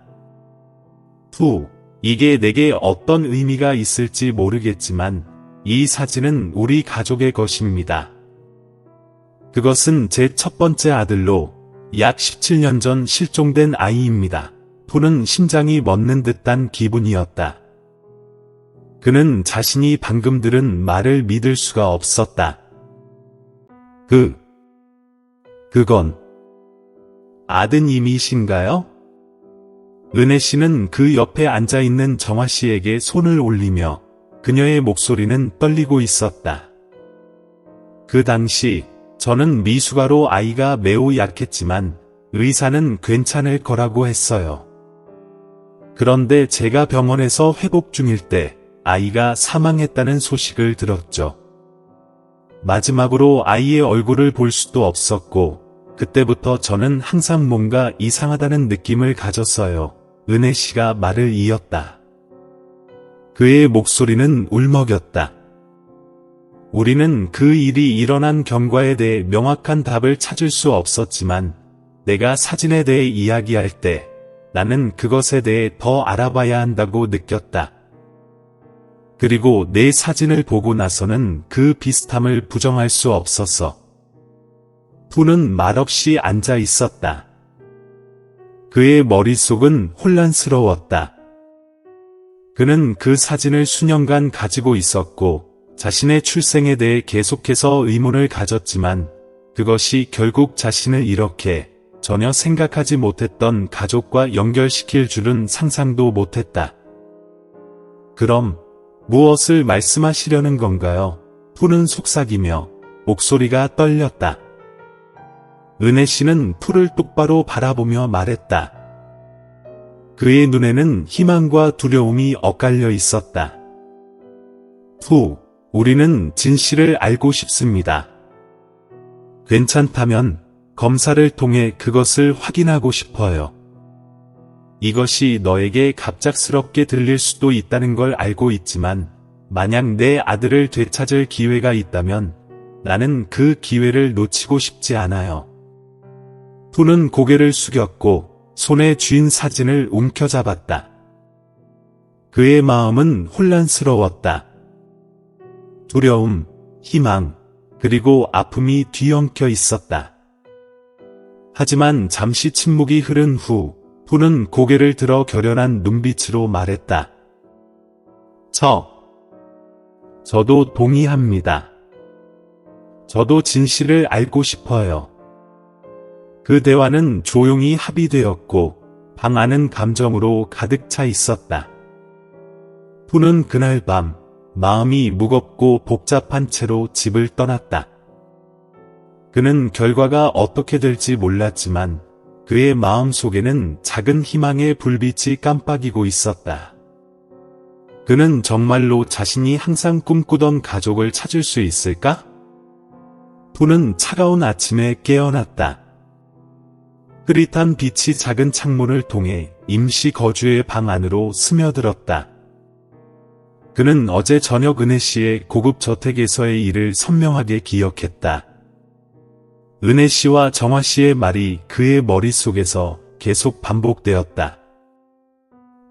푸, 이게 내게 어떤 의미가 있을지 모르겠지만 이 사진은 우리 가족의 것입니다. 그것은 제 첫 번째 아들로 약 17년 전 실종된 아이입니다. 푸는 심장이 멎는 듯한 기분이었다. 그는 자신이 방금 들은 말을 믿을 수가 없었다. 그건 아드님이신가요? 은혜 씨는 그 옆에 앉아있는 정화 씨에게 손을 올리며 그녀의 목소리는 떨리고 있었다. 그 당시 저는 미숙아로 아이가 매우 약했지만 의사는 괜찮을 거라고 했어요. 그런데 제가 병원에서 회복 중일 때 아이가 사망했다는 소식을 들었죠. 마지막으로 아이의 얼굴을 볼 수도 없었고 그때부터 저는 항상 뭔가 이상하다는 느낌을 가졌어요. 은혜 씨가 말을 이었다. 그의 목소리는 울먹였다. 우리는 그 일이 일어난 경과에 대해 명확한 답을 찾을 수 없었지만 내가 사진에 대해 이야기할 때 나는 그것에 대해 더 알아봐야 한다고 느꼈다. 그리고 내 사진을 보고 나서는 그 비슷함을 부정할 수 없었어. 푸는 말없이 앉아 있었다. 그의 머릿속은 혼란스러웠다. 그는 그 사진을 수년간 가지고 있었고 자신의 출생에 대해 계속해서 의문을 가졌지만 그것이 결국 자신을 이렇게 전혀 생각하지 못했던 가족과 연결시킬 줄은 상상도 못했다. 그럼 무엇을 말씀하시려는 건가요? 푸는 속삭이며 목소리가 떨렸다. 은혜 씨는 푸를 똑바로 바라보며 말했다. 그의 눈에는 희망과 두려움이 엇갈려 있었다. 우리는 진실을 알고 싶습니다. 괜찮다면 검사를 통해 그것을 확인하고 싶어요. 이것이 너에게 갑작스럽게 들릴 수도 있다는 걸 알고 있지만 만약 내 아들을 되찾을 기회가 있다면 나는 그 기회를 놓치고 싶지 않아요. 푸는 고개를 숙였고 손에 쥔 사진을 움켜잡았다. 그의 마음은 혼란스러웠다. 두려움, 희망, 그리고 아픔이 뒤엉켜 있었다. 하지만 잠시 침묵이 흐른 후 푸는 고개를 들어 결연한 눈빛으로 말했다. 저도 동의합니다. 저도 진실을 알고 싶어요. 그 대화는 조용히 합의되었고 방 안은 감정으로 가득 차 있었다. 푸는 그날 밤 마음이 무겁고 복잡한 채로 집을 떠났다. 그는 결과가 어떻게 될지 몰랐지만 그의 마음 속에는 작은 희망의 불빛이 깜빡이고 있었다. 그는 정말로 자신이 항상 꿈꾸던 가족을 찾을 수 있을까? 푸는 차가운 아침에 깨어났다. 흐릿한 빛이 작은 창문을 통해 임시 거주의 방 안으로 스며들었다. 그는 어제 저녁 은혜 씨의 고급 저택에서의 일을 선명하게 기억했다. 은혜 씨와 정화 씨의 말이 그의 머릿속에서 계속 반복되었다.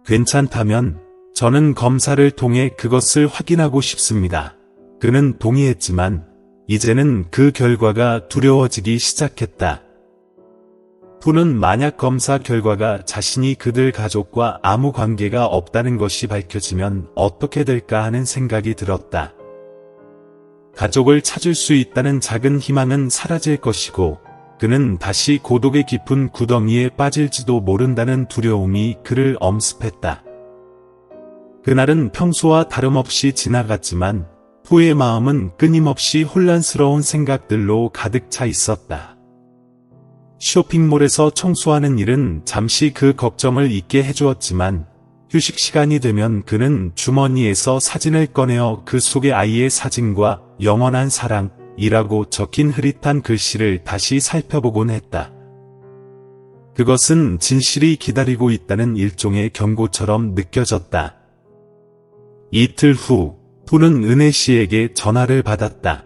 괜찮다면 저는 검사를 통해 그것을 확인하고 싶습니다. 그는 동의했지만 이제는 그 결과가 두려워지기 시작했다. 푸는 만약 검사 결과가 자신이 그들 가족과 아무 관계가 없다는 것이 밝혀지면 어떻게 될까 하는 생각이 들었다. 가족을 찾을 수 있다는 작은 희망은 사라질 것이고 그는 다시 고독의 깊은 구덩이에 빠질지도 모른다는 두려움이 그를 엄습했다. 그날은 평소와 다름없이 지나갔지만 푸의 마음은 끊임없이 혼란스러운 생각들로 가득 차 있었다. 쇼핑몰에서 청소하는 일은 잠시 그 걱정을 잊게 해주었지만 휴식 시간이 되면 그는 주머니에서 사진을 꺼내어 그 속의 아이의 사진과 영원한 사랑이라고 적힌 흐릿한 글씨를 다시 살펴보곤 했다. 그것은 진실이 기다리고 있다는 일종의 경고처럼 느껴졌다. 이틀 후 푸는 은혜 씨에게 전화를 받았다.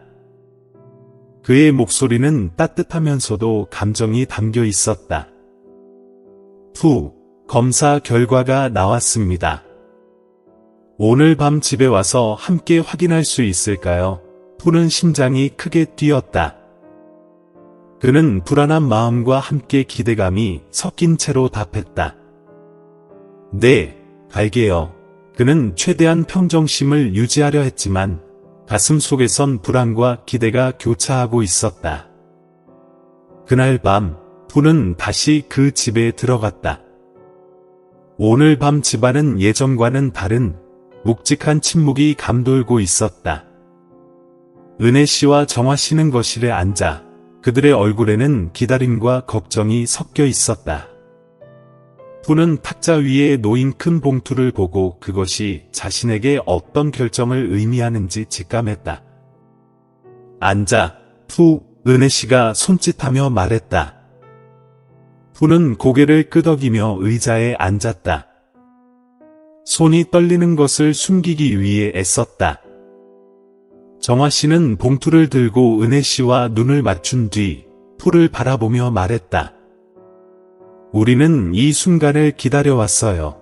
그의 목소리는 따뜻하면서도 감정이 담겨 있었다. 검사 결과가 나왔습니다. 오늘 밤 집에 와서 함께 확인할 수 있을까요? 푸는 심장이 크게 뛰었다. 그는 불안한 마음과 함께 기대감이 섞인 채로 답했다. 네, 갈게요. 그는 최대한 평정심을 유지하려 했지만 가슴 속에선 불안과 기대가 교차하고 있었다. 그날 밤 푸는 다시 그 집에 들어갔다. 오늘 밤 집안은 예전과는 다른 묵직한 침묵이 감돌고 있었다. 은혜 씨와 정화 씨는 거실에 앉아 그들의 얼굴에는 기다림과 걱정이 섞여 있었다. 푸는 탁자 위에 놓인 큰 봉투를 보고 그것이 자신에게 어떤 결정을 의미하는지 직감했다. 앉아, 은혜 씨가 손짓하며 말했다. 푸는 고개를 끄덕이며 의자에 앉았다. 손이 떨리는 것을 숨기기 위해 애썼다. 정화 씨는 봉투를 들고 은혜 씨와 눈을 맞춘 뒤 푸를 바라보며 말했다. 우리는 이 순간을 기다려왔어요.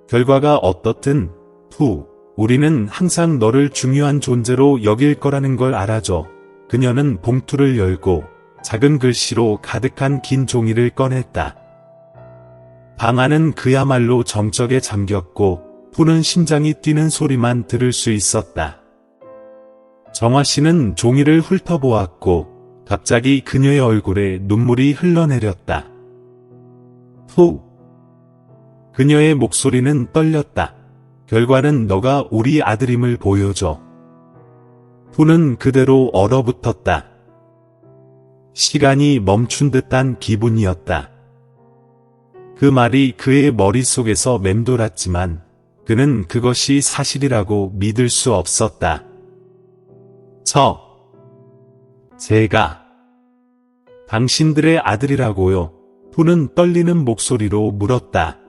결과가 어떻든 우리는 항상 너를 중요한 존재로 여길 거라는 걸 알아줘. 그녀는 봉투를 열고 작은 글씨로 가득한 긴 종이를 꺼냈다. 방 안은 그야말로 정적에 잠겼고 푸는 심장이 뛰는 소리만 들을 수 있었다. 정화 씨는 종이를 훑어보았고 갑자기 그녀의 얼굴에 눈물이 흘러내렸다. 그녀의 목소리는 떨렸다. 결과는 너가 우리 아들임을 보여줘. 푸는 그대로 얼어붙었다. 시간이 멈춘 듯한 기분이었다. 그 말이 그의 머릿속에서 맴돌았지만 그는 그것이 사실이라고 믿을 수 없었다. 제가 당신들의 아들이라고요? 푸는 떨리는 목소리로 물었다.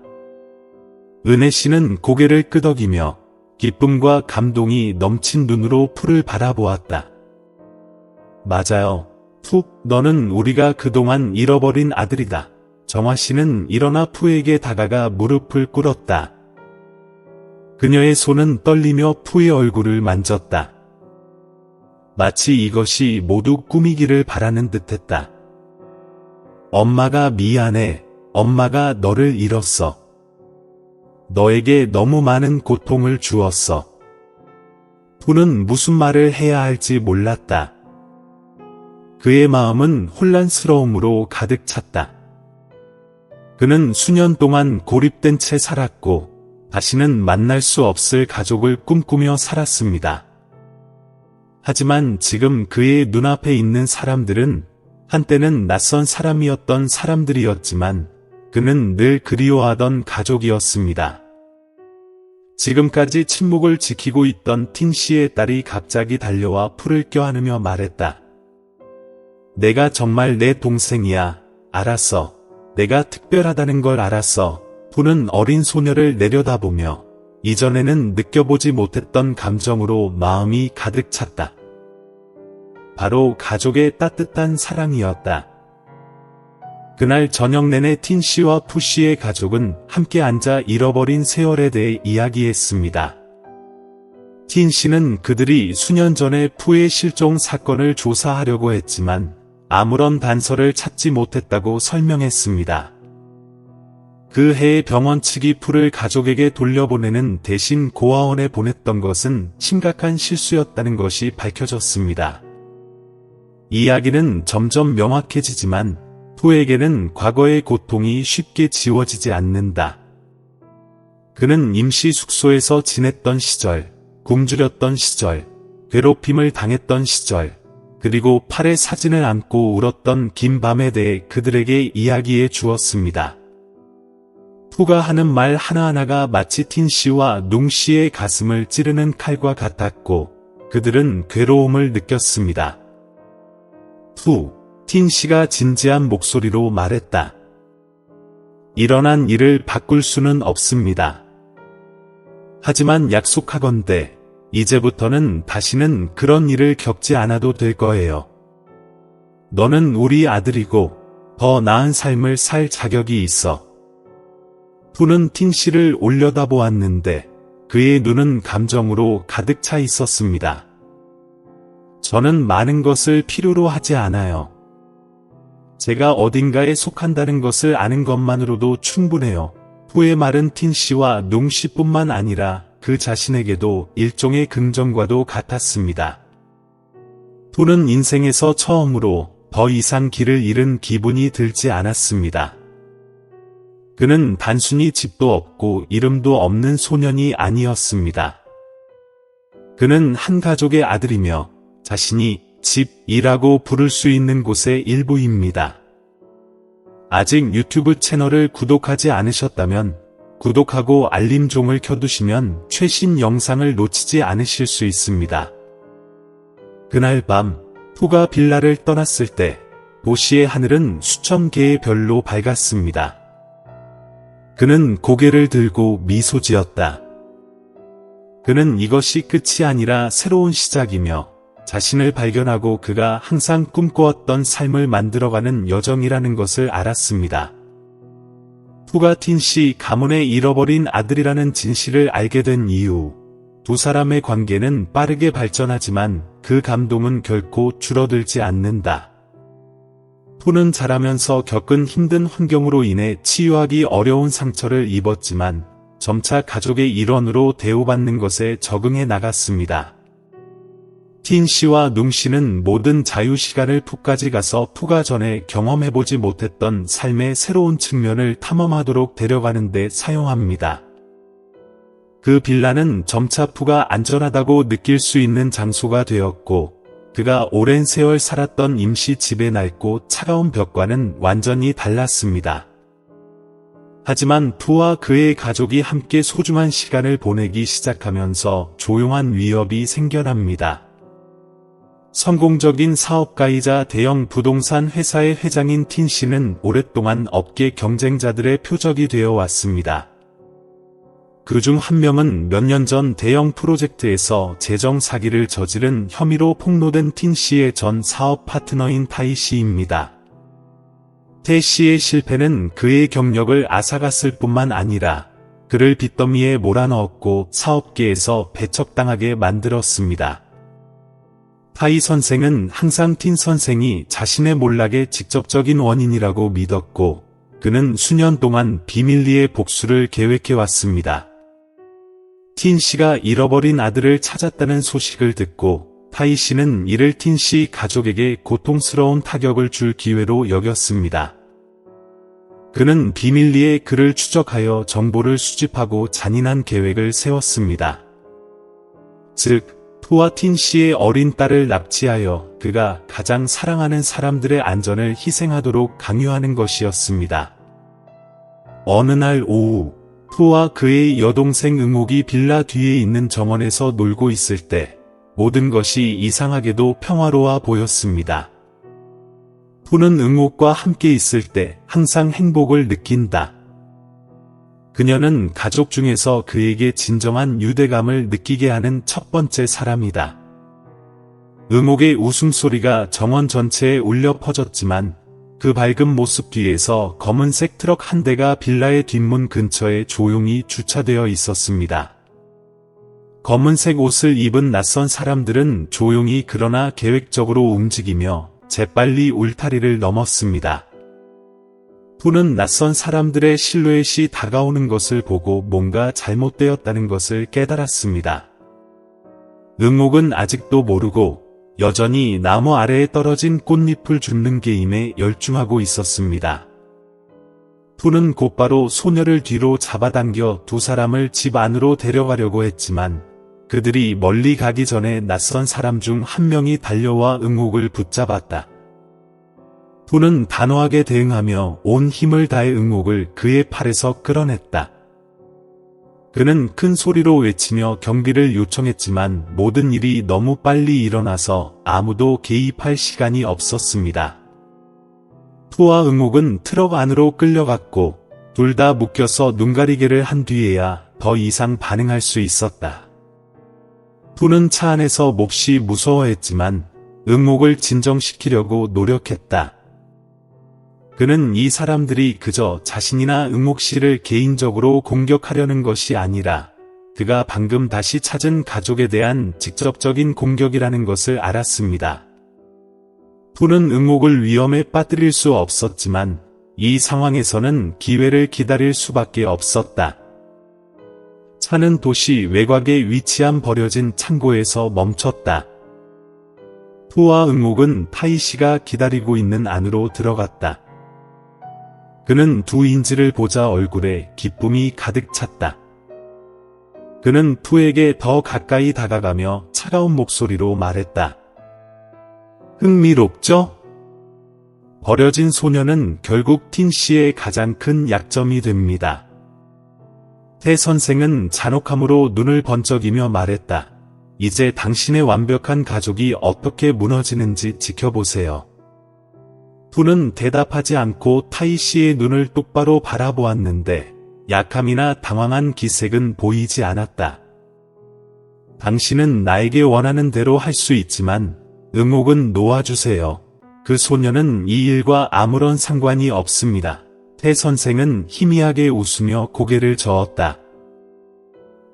은혜 씨는 고개를 끄덕이며 기쁨과 감동이 넘친 눈으로 푸를 바라보았다. 맞아요. 푸, 너는 우리가 그동안 잃어버린 아들이다. 정화 씨는 일어나 푸에게 다가가 무릎을 꿇었다. 그녀의 손은 떨리며 푸의 얼굴을 만졌다. 마치 이것이 모두 꿈이기를 바라는 듯했다. 엄마가 미안해. 엄마가 너를 잃었어. 너에게 너무 많은 고통을 주었어. 푸는 무슨 말을 해야 할지 몰랐다. 그의 마음은 혼란스러움으로 가득 찼다. 그는 수년 동안 고립된 채 살았고 다시는 만날 수 없을 가족을 꿈꾸며 살았습니다. 하지만 지금 그의 눈앞에 있는 사람들은 한때는 낯선 사람이었던 사람들이었지만 그는 늘 그리워하던 가족이었습니다. 지금까지 침묵을 지키고 있던 틴 씨의 딸이 갑자기 달려와 푸를 껴안으며 말했다. 내가 정말 내 동생이야. 알았어. 내가 특별하다는 걸 알았어. 푸는 어린 소녀를 내려다보며 이전에는 느껴보지 못했던 감정으로 마음이 가득 찼다. 바로 가족의 따뜻한 사랑이었다. 그날 저녁 내내 틴 씨와 푸 씨의 가족은 함께 앉아 잃어버린 세월에 대해 이야기했습니다. 틴 씨는 그들이 수년 전에 푸의 실종 사건을 조사하려고 했지만 아무런 단서를 찾지 못했다고 설명했습니다. 그 해에 병원 측이 푸를 가족에게 돌려보내는 대신 고아원에 보냈던 것은 심각한 실수였다는 것이 밝혀졌습니다. 이야기는 점점 명확해지지만 푸에게는 과거의 고통이 쉽게 지워지지 않는다. 그는 임시 숙소에서 지냈던 시절, 굶주렸던 시절, 괴롭힘을 당했던 시절, 그리고 팔에 사진을 안고 울었던 긴 밤에 대해 그들에게 이야기해 주었습니다. 푸가 하는 말 하나하나가 마치 틴 씨와 룽 씨의 가슴을 찌르는 칼과 같았고 그들은 괴로움을 느꼈습니다. 푸, 틴 씨가 진지한 목소리로 말했다. 일어난 일을 바꿀 수는 없습니다. 하지만 약속하건대 이제부터는 다시는 그런 일을 겪지 않아도 될 거예요. 너는 우리 아들이고 더 나은 삶을 살 자격이 있어. 푸는 틴 씨를 올려다보았는데 그의 눈은 감정으로 가득 차 있었습니다. 저는 많은 것을 필요로 하지 않아요. 제가 어딘가에 속한다는 것을 아는 것만으로도 충분해요. 푸의 말은 틴 씨와 룽 씨뿐만 아니라 그 자신에게도 일종의 긍정과도 같았습니다. 푸는 인생에서 처음으로 더 이상 길을 잃은 기분이 들지 않았습니다. 그는 단순히 집도 없고 이름도 없는 소년이 아니었습니다. 그는 한 가족의 아들이며 자신이 집이라고 부를 수 있는 곳의 일부입니다. 아직 유튜브 채널을 구독하지 않으셨다면 구독하고 알림종을 켜두시면 최신 영상을 놓치지 않으실 수 있습니다. 그날 밤 푸가 빌라를 떠났을 때 도시의 하늘은 수천 개의 별로 밝았습니다. 그는 고개를 들고 미소 지었다. 그는 이것이 끝이 아니라 새로운 시작이며 자신을 발견하고 그가 항상 꿈꿔왔던 삶을 만들어가는 여정이라는 것을 알았습니다. 푸가 틴 씨 가문의 잃어버린 아들이라는 진실을 알게 된 이후 두 사람의 관계는 빠르게 발전하지만 그 감동은 결코 줄어들지 않는다. 푸는 자라면서 겪은 힘든 환경으로 인해 치유하기 어려운 상처를 입었지만 점차 가족의 일원으로 대우받는 것에 적응해 나갔습니다. 틴 씨와 룽 씨는 모든 자유 시간을 푸까지 가서 푸가 전에 경험해보지 못했던 삶의 새로운 측면을 탐험하도록 데려가는 데 사용합니다. 그 빌라는 점차 푸가 안전하다고 느낄 수 있는 장소가 되었고 그가 오랜 세월 살았던 임시 집의 낡고 차가운 벽과는 완전히 달랐습니다. 하지만 푸와 그의 가족이 함께 소중한 시간을 보내기 시작하면서 조용한 위협이 생겨납니다. 성공적인 사업가이자 대형 부동산 회사의 회장인 틴 씨는 오랫동안 업계 경쟁자들의 표적이 되어 왔습니다. 그중 한 명은 몇 년 전 대형 프로젝트에서 재정 사기를 저지른 혐의로 폭로된 틴 씨의 전 사업 파트너인 타이 씨입니다. 태 씨의 실패는 그의 경력을 앗아갔을 뿐만 아니라 그를 빚더미에 몰아넣었고 사업계에서 배척당하게 만들었습니다. 타이 선생은 항상 틴 선생이 자신의 몰락의 직접적인 원인이라고 믿었고 그는 수년 동안 비밀리에 복수를 계획해왔습니다. 틴 씨가 잃어버린 아들을 찾았다는 소식을 듣고 타이 씨는 이를 틴 씨 가족에게 고통스러운 타격을 줄 기회로 여겼습니다. 그는 비밀리에 그를 추적하여 정보를 수집하고 잔인한 계획을 세웠습니다. 즉, 푸와 틴 씨의 어린 딸을 납치하여 그가 가장 사랑하는 사람들의 안전을 희생하도록 강요하는 것이었습니다. 어느 날 오후, 푸와 그의 여동생 응옥이 빌라 뒤에 있는 정원에서 놀고 있을 때 모든 것이 이상하게도 평화로워 보였습니다. 푸는 응옥과 함께 있을 때 항상 행복을 느낀다. 그녀는 가족 중에서 그에게 진정한 유대감을 느끼게 하는 첫 번째 사람이다. 응옥의 웃음소리가 정원 전체에 울려 퍼졌지만 그 밝은 모습 뒤에서 검은색 트럭 한 대가 빌라의 뒷문 근처에 조용히 주차되어 있었습니다. 검은색 옷을 입은 낯선 사람들은 조용히 그러나 계획적으로 움직이며 재빨리 울타리를 넘었습니다. 푸는 낯선 사람들의 실루엣이 다가오는 것을 보고 뭔가 잘못되었다는 것을 깨달았습니다. 응옥은 아직도 모르고 여전히 나무 아래에 떨어진 꽃잎을 줍는 게임에 열중하고 있었습니다. 푸는 곧바로 소녀를 뒤로 잡아당겨 두 사람을 집 안으로 데려가려고 했지만 그들이 멀리 가기 전에 낯선 사람 중 한 명이 달려와 응옥을 붙잡았다. 푸는 단호하게 대응하며 온 힘을 다해 응옥을 그의 팔에서 끌어냈다. 그는 큰 소리로 외치며 경비를 요청했지만 모든 일이 너무 빨리 일어나서 아무도 개입할 시간이 없었습니다. 푸와 응옥은 트럭 안으로 끌려갔고 둘 다 묶여서 눈가리개를 한 뒤에야 더 이상 반응할 수 있었다. 푸는 차 안에서 몹시 무서워했지만 응옥을 진정시키려고 노력했다. 그는 이 사람들이 그저 자신이나 응옥 씨를 개인적으로 공격하려는 것이 아니라 그가 방금 다시 찾은 가족에 대한 직접적인 공격이라는 것을 알았습니다. 푸는 응옥을 위험에 빠뜨릴 수 없었지만 이 상황에서는 기회를 기다릴 수밖에 없었다. 차는 도시 외곽에 위치한 버려진 창고에서 멈췄다. 푸와 응옥은 타이 씨가 기다리고 있는 안으로 들어갔다. 그는 두 인지를 보자 얼굴에 기쁨이 가득 찼다. 그는 푸에게 더 가까이 다가가며 차가운 목소리로 말했다. 흥미롭죠? 버려진 소녀는 결국 틴 씨의 가장 큰 약점이 됩니다. 태 선생은 잔혹함으로 눈을 번쩍이며 말했다. 이제 당신의 완벽한 가족이 어떻게 무너지는지 지켜보세요. 푸는 대답하지 않고 타이 씨의 눈을 똑바로 바라보았는데 약함이나 당황한 기색은 보이지 않았다. 당신은 나에게 원하는 대로 할 수 있지만 응옥은 놓아주세요. 그 소녀는 이 일과 아무런 상관이 없습니다. 태 선생은 희미하게 웃으며 고개를 저었다.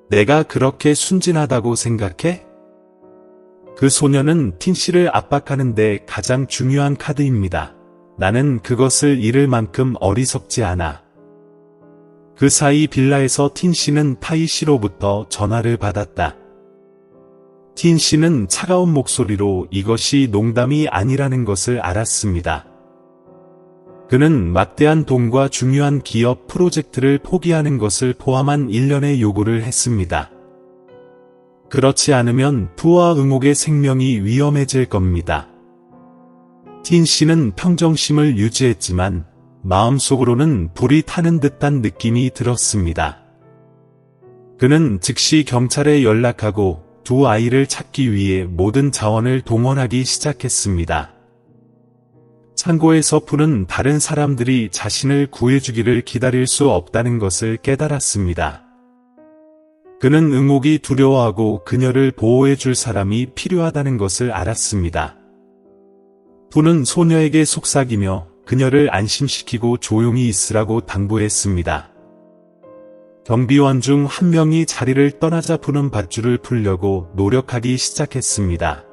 내가 그렇게 순진하다고 생각해? 그 소녀는 틴 씨를 압박하는데 가장 중요한 카드입니다. 나는 그것을 잃을 만큼 어리석지 않아. 그 사이 빌라에서 틴 씨는 타이 씨로부터 전화를 받았다. 틴 씨는 차가운 목소리로 이것이 농담이 아니라는 것을 알았습니다. 그는 막대한 돈과 중요한 기업 프로젝트를 포기하는 것을 포함한 일련의 요구를 했습니다. 그렇지 않으면 푸와 응옥의 생명이 위험해질 겁니다. 틴 씨는 평정심을 유지했지만 마음속으로는 불이 타는 듯한 느낌이 들었습니다. 그는 즉시 경찰에 연락하고 두 아이를 찾기 위해 모든 자원을 동원하기 시작했습니다. 창고에서 푸는 다른 사람들이 자신을 구해주기를 기다릴 수 없다는 것을 깨달았습니다. 그는 응옥이 두려워하고 그녀를 보호해줄 사람이 필요하다는 것을 알았습니다. 푸는 소녀에게 속삭이며 그녀를 안심시키고 조용히 있으라고 당부했습니다. 경비원 중 한 명이 자리를 떠나자 푸는 밧줄을 풀려고 노력하기 시작했습니다.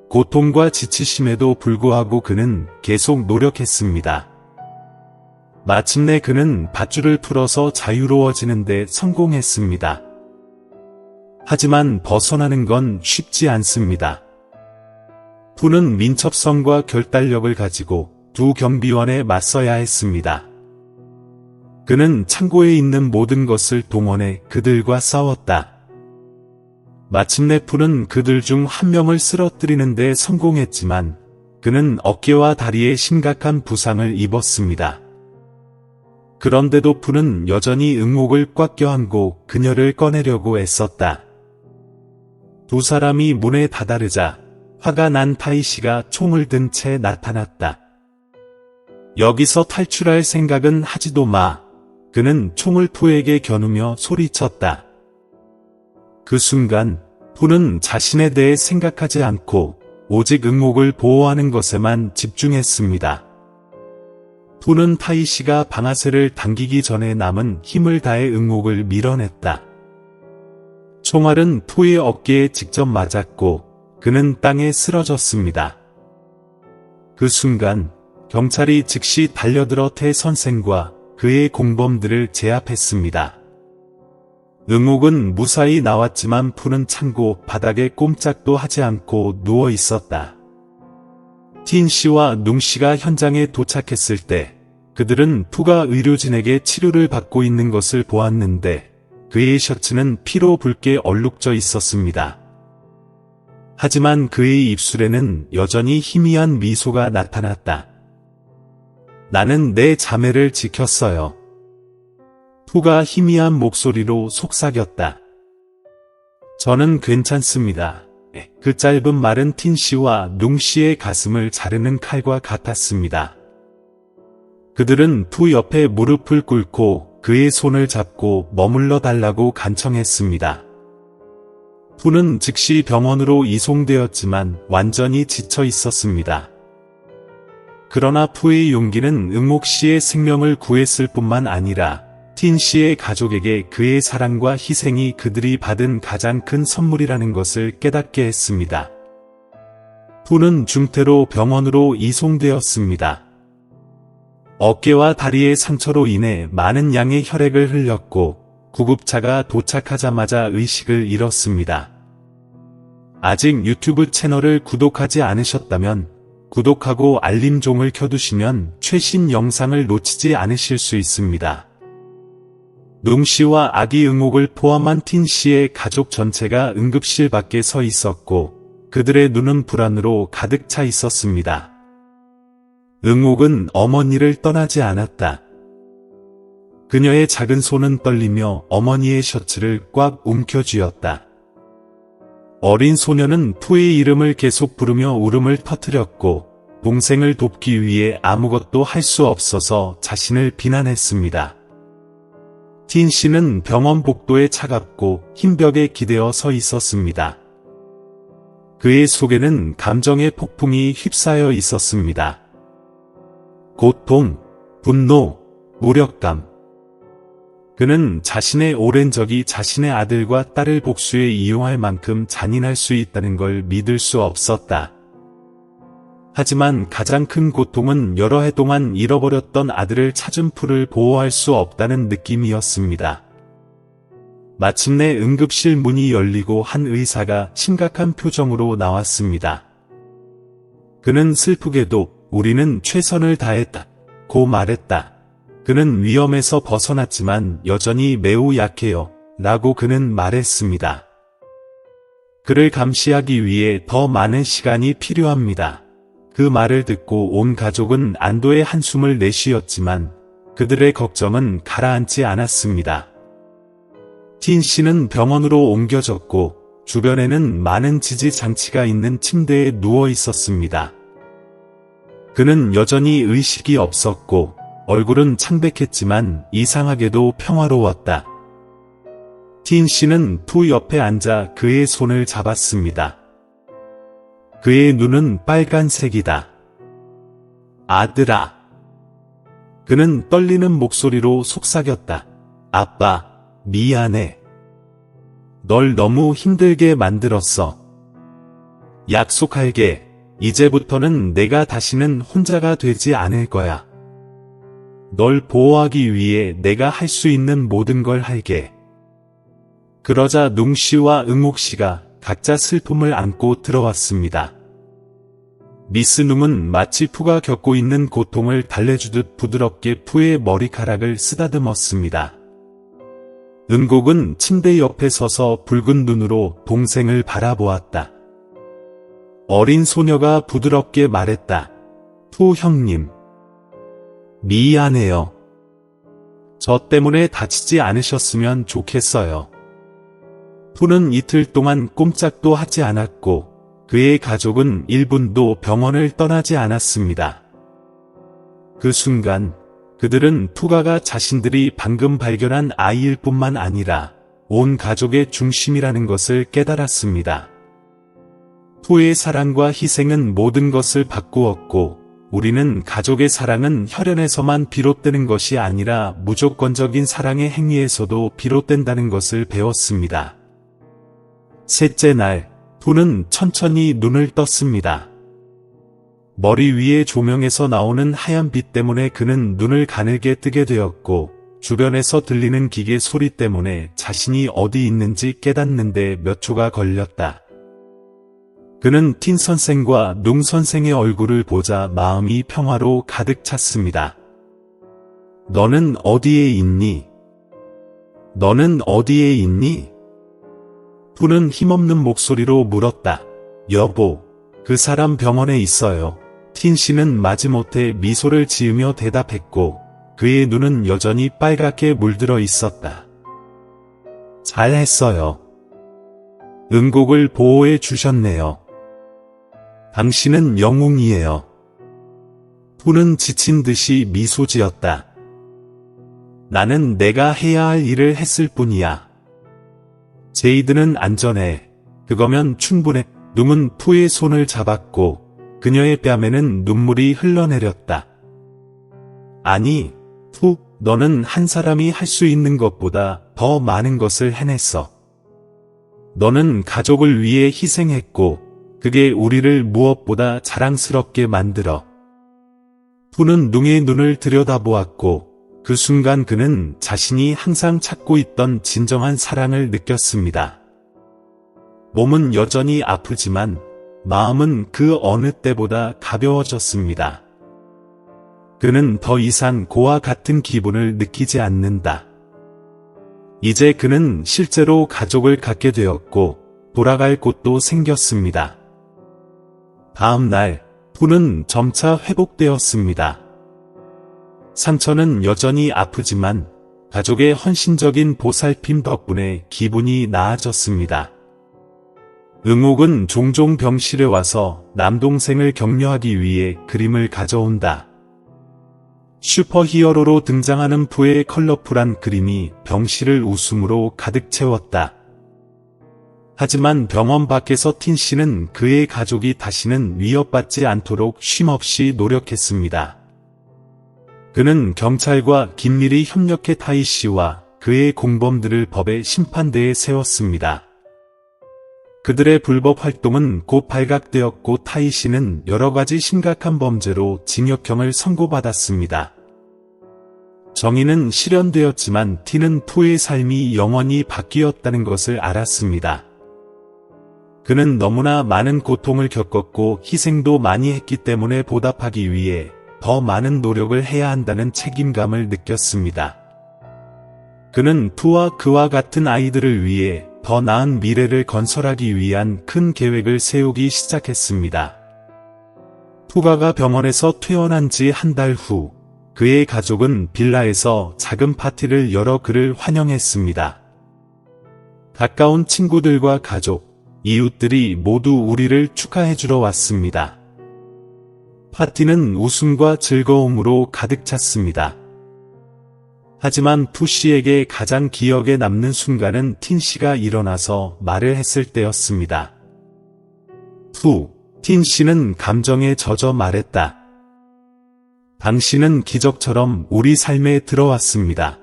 고통과 지치심에도 불구하고 그는 계속 노력했습니다. 마침내 그는 밧줄을 풀어서 자유로워지는 데 성공했습니다. 하지만 벗어나는 건 쉽지 않습니다. 푸는 민첩성과 결단력을 가지고 두 경비원에 맞서야 했습니다. 그는 창고에 있는 모든 것을 동원해 그들과 싸웠다. 마침내 푸는 그들 중 한 명을 쓰러뜨리는 데 성공했지만 그는 어깨와 다리에 심각한 부상을 입었습니다. 그런데도 푸는 여전히 응옥을 꽉 껴안고 그녀를 꺼내려고 애썼다. 두 사람이 문에 다다르자 화가 난 타이시가 총을 든 채 나타났다. 여기서 탈출할 생각은 하지도 마. 그는 총을 푸에게 겨누며 소리쳤다. 그 순간 푸는 자신에 대해 생각하지 않고 오직 응옥을 보호하는 것에만 집중했습니다. 푸는 타이시가 방아쇠를 당기기 전에 남은 힘을 다해 응옥을 밀어냈다. 총알은 푸의 어깨에 직접 맞았고 그는 땅에 쓰러졌습니다. 그 순간 경찰이 즉시 달려들어 태 선생과 그의 공범들을 제압했습니다. 응옥은 무사히 나왔지만 푸는 창고 바닥에 꼼짝도 하지 않고 누워 있었다. 틴 씨와 룽 씨가 현장에 도착했을 때 그들은 푸가 의료진에게 치료를 받고 있는 것을 보았는데 그의 셔츠는 피로 붉게 얼룩져 있었습니다. 하지만 그의 입술에는 여전히 희미한 미소가 나타났다. 나는 내 자매를 지켰어요. 푸가 희미한 목소리로 속삭였다. 저는 괜찮습니다. 그 짧은 말은 틴 씨와 룽 씨의 가슴을 자르는 칼과 같았습니다. 그들은 푸 옆에 무릎을 꿇고 그의 손을 잡고 머물러 달라고 간청했습니다. 푸는 즉시 병원으로 이송되었지만 완전히 지쳐 있었습니다. 그러나 푸의 용기는 응옥 씨의 생명을 구했을 뿐만 아니라 틴 씨의 가족에게 그의 사랑과 희생이 그들이 받은 가장 큰 선물이라는 것을 깨닫게 했습니다. 푸는 중태로 병원으로 이송되었습니다. 어깨와 다리의 상처로 인해 많은 양의 혈액을 흘렸고 구급차가 도착하자마자 의식을 잃었습니다. 아직 유튜브 채널을 구독하지 않으셨다면 구독하고 알림종을 켜두시면 최신 영상을 놓치지 않으실 수 있습니다. 룽 씨와 아기 응옥을 포함한 틴 씨의 가족 전체가 응급실 밖에 서 있었고 그들의 눈은 불안으로 가득 차 있었습니다. 응옥은 어머니를 떠나지 않았다. 그녀의 작은 손은 떨리며 어머니의 셔츠를 꽉 움켜쥐었다. 어린 소녀는 푸의 이름을 계속 부르며 울음을 터뜨렸고 동생을 돕기 위해 아무것도 할 수 없어서 자신을 비난했습니다. 틴 씨는 병원 복도에 차갑고 흰 벽에 기대어 서 있었습니다. 그의 속에는 감정의 폭풍이 휩싸여 있었습니다. 고통, 분노, 무력감. 그는 자신의 오랜 적이 자신의 아들과 딸을 복수에 이용할 만큼 잔인할 수 있다는 걸 믿을 수 없었다. 하지만 가장 큰 고통은 여러 해 동안 잃어버렸던 아들을 찾은 푸를 보호할 수 없다는 느낌이었습니다. 마침내 응급실 문이 열리고 한 의사가 심각한 표정으로 나왔습니다. 그는 슬프게도 우리는 최선을 다했다고 말했다. 그는 위험에서 벗어났지만 여전히 매우 약해요. 라고 그는 말했습니다. 그를 감시하기 위해 더 많은 시간이 필요합니다. 그 말을 듣고 온 가족은 안도의 한숨을 내쉬었지만 그들의 걱정은 가라앉지 않았습니다. 틴 씨는 병원으로 옮겨졌고 주변에는 많은 지지 장치가 있는 침대에 누워 있었습니다. 그는 여전히 의식이 없었고 얼굴은 창백했지만 이상하게도 평화로웠다. 틴 씨는 푸 옆에 앉아 그의 손을 잡았습니다. 그의 눈은 빨간색이다. 아들아. 그는 떨리는 목소리로 속삭였다. 아빠, 미안해. 널 너무 힘들게 만들었어. 약속할게. 이제부터는 내가 다시는 혼자가 되지 않을 거야. 널 보호하기 위해 내가 할 수 있는 모든 걸 할게. 그러자 눅 씨와 응옥 씨가 각자 슬픔을 안고 들어왔습니다. 미스 눅은 마치 푸가 겪고 있는 고통을 달래주듯 부드럽게 푸의 머리카락을 쓰다듬었습니다. 응곡은 침대 옆에 서서 붉은 눈으로 동생을 바라보았다. 어린 소녀가 부드럽게 말했다. 푸 형님. 미안해요. 저 때문에 다치지 않으셨으면 좋겠어요. 푸는 이틀 동안 꼼짝도 하지 않았고 그의 가족은 1분도 병원을 떠나지 않았습니다. 그 순간 그들은 푸가가 자신들이 방금 발견한 아이일 뿐만 아니라 온 가족의 중심이라는 것을 깨달았습니다. 푸의 사랑과 희생은 모든 것을 바꾸었고 우리는 가족의 사랑은 혈연에서만 비롯되는 것이 아니라 무조건적인 사랑의 행위에서도 비롯된다는 것을 배웠습니다. 셋째 날, 푸는 천천히 눈을 떴습니다. 머리 위의 조명에서 나오는 하얀 빛 때문에 그는 눈을 가늘게 뜨게 되었고 주변에서 들리는 기계 소리 때문에 자신이 어디 있는지 깨닫는데 몇 초가 걸렸다. 그는 틴 선생과 눅 선생의 얼굴을 보자 마음이 평화로 가득 찼습니다. 너는 어디에 있니? 너는 어디에 있니? 푸는 힘없는 목소리로 물었다. 여보, 그 사람 병원에 있어요. 틴 씨는 마지못해 미소를 지으며 대답했고 그의 눈은 여전히 빨갛게 물들어 있었다. 잘했어요. 응곡을 보호해 주셨네요. 당신은 영웅이에요. 푸는 지친 듯이 미소 지었다. 나는 내가 해야 할 일을 했을 뿐이야. 제이드는 안전해. 그거면 충분해. 눅은 푸의 손을 잡았고 그녀의 뺨에는 눈물이 흘러내렸다. 아니, 푸, 너는 한 사람이 할 수 있는 것보다 더 많은 것을 해냈어. 너는 가족을 위해 희생했고 그게 우리를 무엇보다 자랑스럽게 만들어. 푸는 눅의 눈을 들여다보았고 그 순간 그는 자신이 항상 찾고 있던 진정한 사랑을 느꼈습니다. 몸은 여전히 아프지만 마음은 그 어느 때보다 가벼워졌습니다. 그는 더 이상 고와 같은 기분을 느끼지 않는다. 이제 그는 실제로 가족을 갖게 되었고 돌아갈 곳도 생겼습니다. 다음 날, 푸는 점차 회복되었습니다. 상처는 여전히 아프지만 가족의 헌신적인 보살핌 덕분에 기분이 나아졌습니다. 응옥은 종종 병실에 와서 남동생을 격려하기 위해 그림을 가져온다. 슈퍼히어로로 등장하는 푸의 컬러풀한 그림이 병실을 웃음으로 가득 채웠다. 하지만 병원 밖에서 틴 씨는 그의 가족이 다시는 위협받지 않도록 쉼없이 노력했습니다. 그는 경찰과 긴밀히 협력해 타이 씨와 그의 공범들을 법의 심판대에 세웠습니다. 그들의 불법 활동은 곧 발각되었고 타이 씨는 여러 가지 심각한 범죄로 징역형을 선고받았습니다. 정의는 실현되었지만 틴은 푸의 삶이 영원히 바뀌었다는 것을 알았습니다. 그는 너무나 많은 고통을 겪었고 희생도 많이 했기 때문에 보답하기 위해 더 많은 노력을 해야 한다는 책임감을 느꼈습니다. 그는 푸와 그와 같은 아이들을 위해 더 나은 미래를 건설하기 위한 큰 계획을 세우기 시작했습니다. 푸가가 병원에서 퇴원한 지 한 달 후, 그의 가족은 빌라에서 작은 파티를 열어 그를 환영했습니다. 가까운 친구들과 가족, 이웃들이 모두 우리를 축하해주러 왔습니다. 파티는 웃음과 즐거움으로 가득 찼습니다. 하지만 푸 씨에게 가장 기억에 남는 순간은 틴 씨가 일어나서 말을 했을 때였습니다. 틴 씨는 감정에 젖어 말했다. 당신은 기적처럼 우리 삶에 들어왔습니다.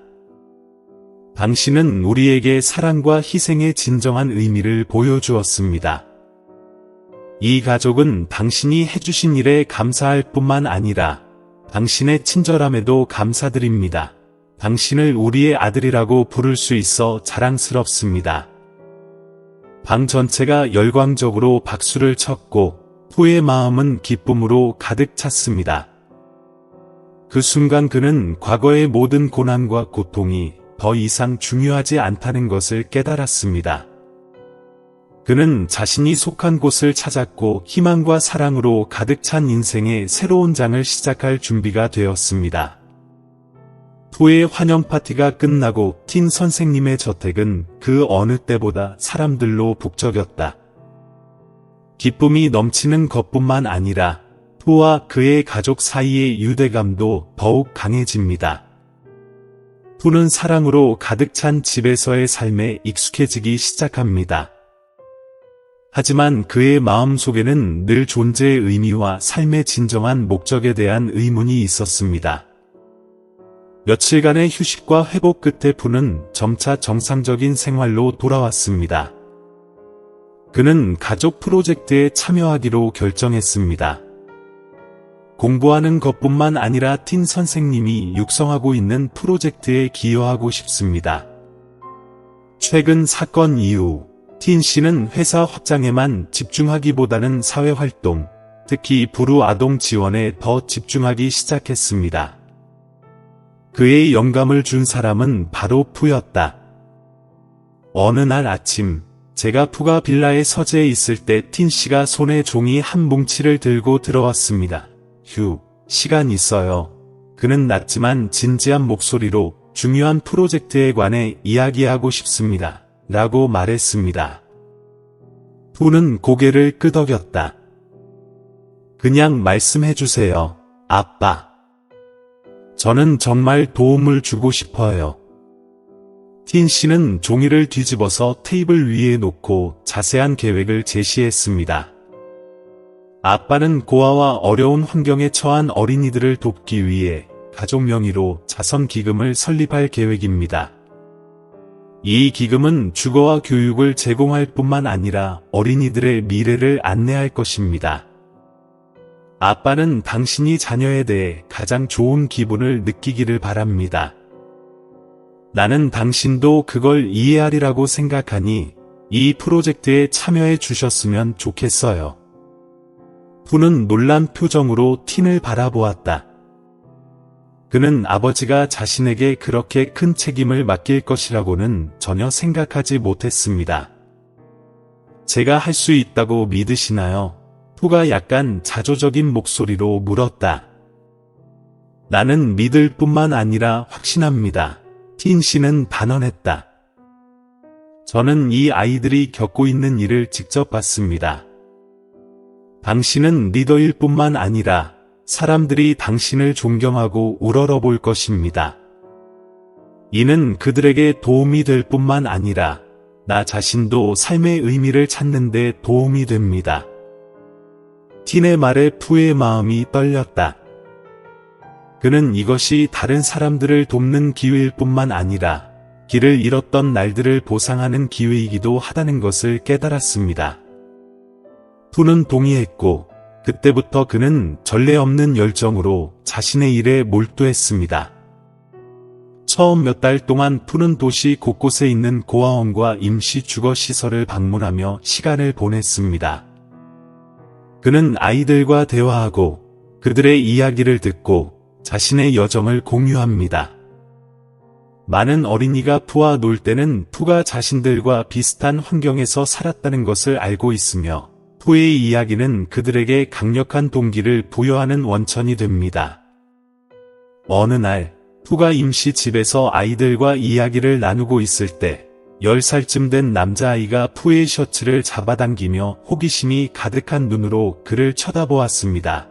당신은 우리에게 사랑과 희생의 진정한 의미를 보여주었습니다. 이 가족은 당신이 해주신 일에 감사할 뿐만 아니라 당신의 친절함에도 감사드립니다. 당신을 우리의 아들이라고 부를 수 있어 자랑스럽습니다. 방 전체가 열광적으로 박수를 쳤고 푸의 마음은 기쁨으로 가득 찼습니다. 그 순간 그는 과거의 모든 고난과 고통이 더 이상 중요하지 않다는 것을 깨달았습니다. 그는 자신이 속한 곳을 찾았고 희망과 사랑으로 가득 찬 인생의 새로운 장을 시작할 준비가 되었습니다. 푸의 환영 파티가 끝나고 틴 선생님의 저택은 그 어느 때보다 사람들로 북적였다. 기쁨이 넘치는 것뿐만 아니라 푸와 그의 가족 사이의 유대감도 더욱 강해집니다. 푸는 사랑으로 가득 찬 집에서의 삶에 익숙해지기 시작합니다. 하지만 그의 마음속에는 늘 존재의 의미와 삶의 진정한 목적에 대한 의문이 있었습니다. 며칠간의 휴식과 회복 끝에 푸는 점차 정상적인 생활로 돌아왔습니다. 그는 가족 프로젝트에 참여하기로 결정했습니다. 공부하는 것뿐만 아니라 틴 선생님이 육성하고 있는 프로젝트에 기여하고 싶습니다. 최근 사건 이후 틴 씨는 회사 확장에만 집중하기보다는 사회활동, 특히 불우 아동 지원에 더 집중하기 시작했습니다. 그의 영감을 준 사람은 바로 푸였다. 어느 날 아침, 제가 푸가 빌라의 서재에 있을 때 틴 씨가 손에 종이 한 뭉치를 들고 들어왔습니다. 시간 있어요. 그는 낮지만 진지한 목소리로 중요한 프로젝트에 관해 이야기하고 싶습니다. 라고 말했습니다. 푸는 고개를 끄덕였다. 그냥 말씀해주세요, 아빠. 저는 정말 도움을 주고 싶어요. 틴 씨는 종이를 뒤집어서 테이블 위에 놓고 자세한 계획을 제시했습니다. 아빠는 고아와 어려운 환경에 처한 어린이들을 돕기 위해 가족 명의로 자선 기금을 설립할 계획입니다. 이 기금은 주거와 교육을 제공할 뿐만 아니라 어린이들의 미래를 안내할 것입니다. 아빠는 당신이 자녀에 대해 가장 좋은 기분을 느끼기를 바랍니다. 나는 당신도 그걸 이해하리라고 생각하니 이 프로젝트에 참여해 주셨으면 좋겠어요. 푸는 놀란 표정으로 틴을 바라보았다. 그는 아버지가 자신에게 그렇게 큰 책임을 맡길 것이라고는 전혀 생각하지 못했습니다. 제가 할 수 있다고 믿으시나요? 푸가 약간 자조적인 목소리로 물었다. 나는 믿을 뿐만 아니라 확신합니다. 틴 씨는 단언했다. 저는 이 아이들이 겪고 있는 일을 직접 봤습니다. 당신은 리더일 뿐만 아니라 사람들이 당신을 존경하고 우러러볼 것입니다. 이는 그들에게 도움이 될 뿐만 아니라 나 자신도 삶의 의미를 찾는 데 도움이 됩니다. 틴의 말에 푸의 마음이 떨렸다. 그는 이것이 다른 사람들을 돕는 기회일 뿐만 아니라 길을 잃었던 날들을 보상하는 기회이기도 하다는 것을 깨달았습니다. 푸는 동의했고 그때부터 그는 전례 없는 열정으로 자신의 일에 몰두했습니다. 처음 몇 달 동안 푸는 도시 곳곳에 있는 고아원과 임시 주거시설을 방문하며 시간을 보냈습니다. 그는 아이들과 대화하고 그들의 이야기를 듣고 자신의 여정을 공유합니다. 많은 어린이가 푸와 놀 때는 푸가 자신들과 비슷한 환경에서 살았다는 것을 알고 있으며 푸의 이야기는 그들에게 강력한 동기를 부여하는 원천이 됩니다. 어느 날, 푸가 임시 집에서 아이들과 이야기를 나누고 있을 때 10살쯤 된 남자아이가 푸의 셔츠를 잡아당기며 호기심이 가득한 눈으로 그를 쳐다보았습니다.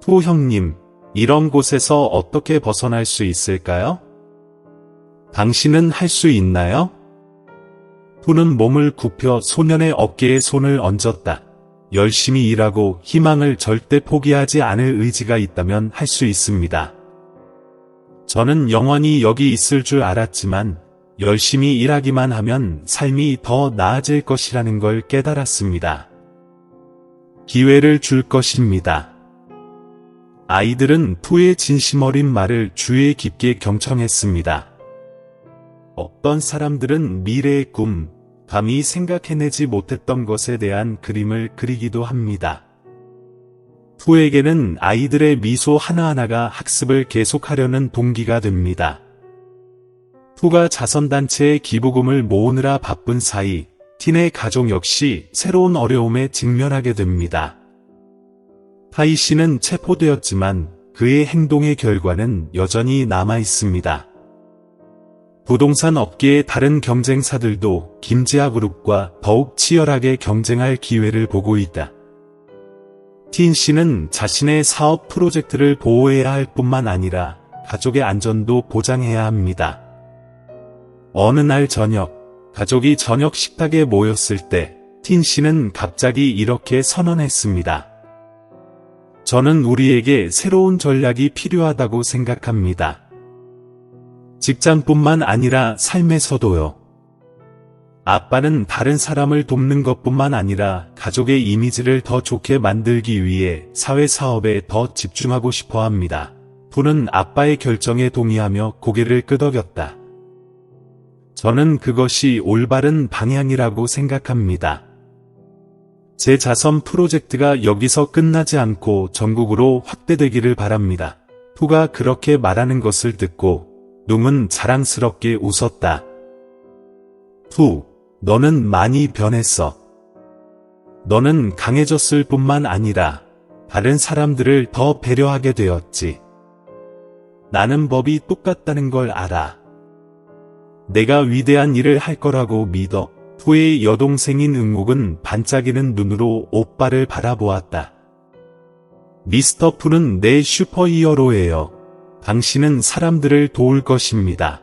푸 형님, 이런 곳에서 어떻게 벗어날 수 있을까요? 당신은 할 수 있나요? 푸는 몸을 굽혀 소년의 어깨에 손을 얹었다. 열심히 일하고 희망을 절대 포기하지 않을 의지가 있다면 할 수 있습니다. 저는 영원히 여기 있을 줄 알았지만 열심히 일하기만 하면 삶이 더 나아질 것이라는 걸 깨달았습니다. 기회를 줄 것입니다. 아이들은 푸의 진심 어린 말을 주의 깊게 경청했습니다. 어떤 사람들은 미래의 꿈, 감히 생각해내지 못했던 것에 대한 그림을 그리기도 합니다. 푸에게는 아이들의 미소 하나하나가 학습을 계속하려는 동기가 됩니다. 푸가 자선단체에 기부금을 모으느라 바쁜 사이, 틴의 가족 역시 새로운 어려움에 직면하게 됩니다. 타이 씨는 체포되었지만 그의 행동의 결과는 여전히 남아 있습니다. 부동산 업계의 다른 경쟁사들도 김지아 그룹과 더욱 치열하게 경쟁할 기회를 보고 있다. 틴 씨는 자신의 사업 프로젝트를 보호해야 할 뿐만 아니라 가족의 안전도 보장해야 합니다. 어느 날 저녁, 가족이 저녁 식탁에 모였을 때 틴 씨는 갑자기 이렇게 선언했습니다. 저는 우리에게 새로운 전략이 필요하다고 생각합니다. 직장뿐만 아니라 삶에서도요. 아빠는 다른 사람을 돕는 것뿐만 아니라 가족의 이미지를 더 좋게 만들기 위해 사회사업에 더 집중하고 싶어 합니다. 푸는 아빠의 결정에 동의하며 고개를 끄덕였다. 저는 그것이 올바른 방향이라고 생각합니다. 제 자선 프로젝트가 여기서 끝나지 않고 전국으로 확대되기를 바랍니다. 푸가 그렇게 말하는 것을 듣고 눔은 자랑스럽게 웃었다. 푸, 너는 많이 변했어. 너는 강해졌을 뿐만 아니라 다른 사람들을 더 배려하게 되었지. 나는 법이 똑같다는 걸 알아. 내가 위대한 일을 할 거라고 믿어. 푸의 여동생인 응옥은 반짝이는 눈으로 오빠를 바라보았다. 미스터 푸는 내 슈퍼히어로예요. 당신은 사람들을 도울 것입니다.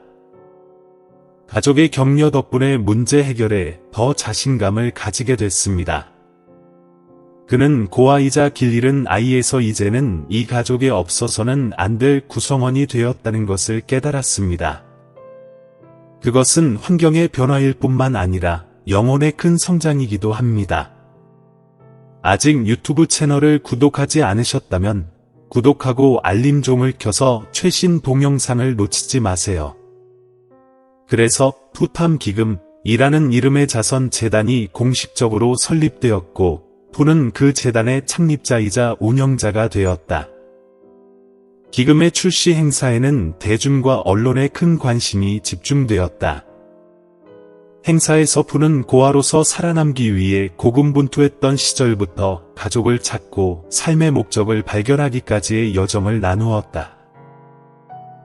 가족의 격려 덕분에 문제 해결에 더 자신감을 가지게 됐습니다. 그는 고아이자 길 잃은 아이에서 이제는 이 가족에 없어서는 안 될 구성원이 되었다는 것을 깨달았습니다. 그것은 환경의 변화일 뿐만 아니라 영혼의 큰 성장이기도 합니다. 아직 유튜브 채널을 구독하지 않으셨다면 구독하고 알림종을 켜서 최신 동영상을 놓치지 마세요. 그래서 푸탐 기금이라는 이름의 자선 재단이 공식적으로 설립되었고 푸는 그 재단의 창립자이자 운영자가 되었다. 기금의 출시 행사에는 대중과 언론의 큰 관심이 집중되었다. 행사에서 푸는 고아로서 살아남기 위해 고군분투했던 시절부터 가족을 찾고 삶의 목적을 발견하기까지의 여정을 나누었다.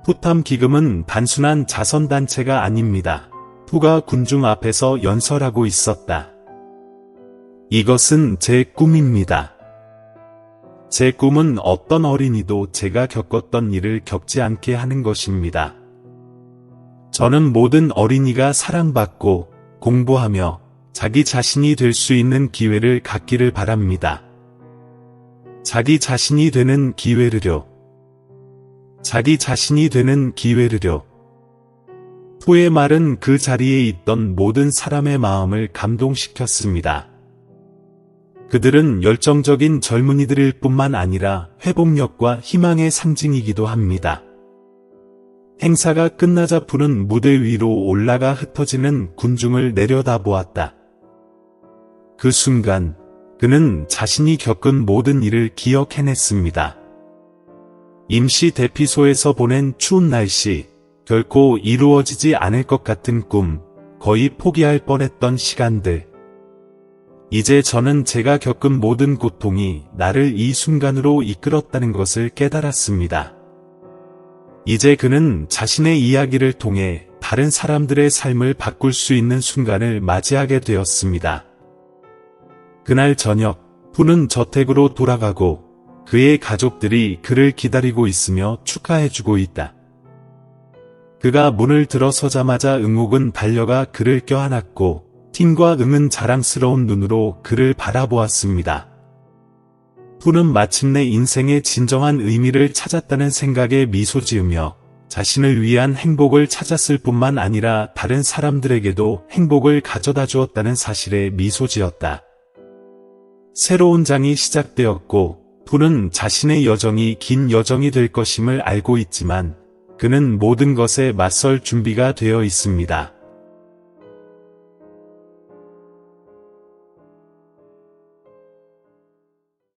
푸탐 기금은 단순한 자선단체가 아닙니다. 푸가 군중 앞에서 연설하고 있었다. 이것은 제 꿈입니다. 제 꿈은 어떤 어린이도 제가 겪었던 일을 겪지 않게 하는 것입니다. 저는 모든 어린이가 사랑받고 공부하며 자기 자신이 될 수 있는 기회를 갖기를 바랍니다. 자기 자신이 되는 기회를요. 자기 자신이 되는 기회를요. 푸의 말은 그 자리에 있던 모든 사람의 마음을 감동시켰습니다. 그들은 열정적인 젊은이들일 뿐만 아니라 회복력과 희망의 상징이기도 합니다. 행사가 끝나자 푸는 무대 위로 올라가 흩어지는 군중을 내려다보았다. 그 순간 그는 자신이 겪은 모든 일을 기억해냈습니다. 임시 대피소에서 보낸 추운 날씨, 결코 이루어지지 않을 것 같은 꿈, 거의 포기할 뻔했던 시간들. 이제 저는 제가 겪은 모든 고통이 나를 이 순간으로 이끌었다는 것을 깨달았습니다. 이제 그는 자신의 이야기를 통해 다른 사람들의 삶을 바꿀 수 있는 순간을 맞이하게 되었습니다. 그날 저녁, 푸는 저택으로 돌아가고 그의 가족들이 그를 기다리고 있으며 축하해주고 있다. 그가 문을 들어서자마자 응옥은 달려가 그를 껴안았고 팀과 응은 자랑스러운 눈으로 그를 바라보았습니다. 푸는 마침내 인생의 진정한 의미를 찾았다는 생각에 미소 지으며 자신을 위한 행복을 찾았을 뿐만 아니라 다른 사람들에게도 행복을 가져다 주었다는 사실에 미소 지었다. 새로운 장이 시작되었고 푸는 자신의 여정이 긴 여정이 될 것임을 알고 있지만 그는 모든 것에 맞설 준비가 되어 있습니다.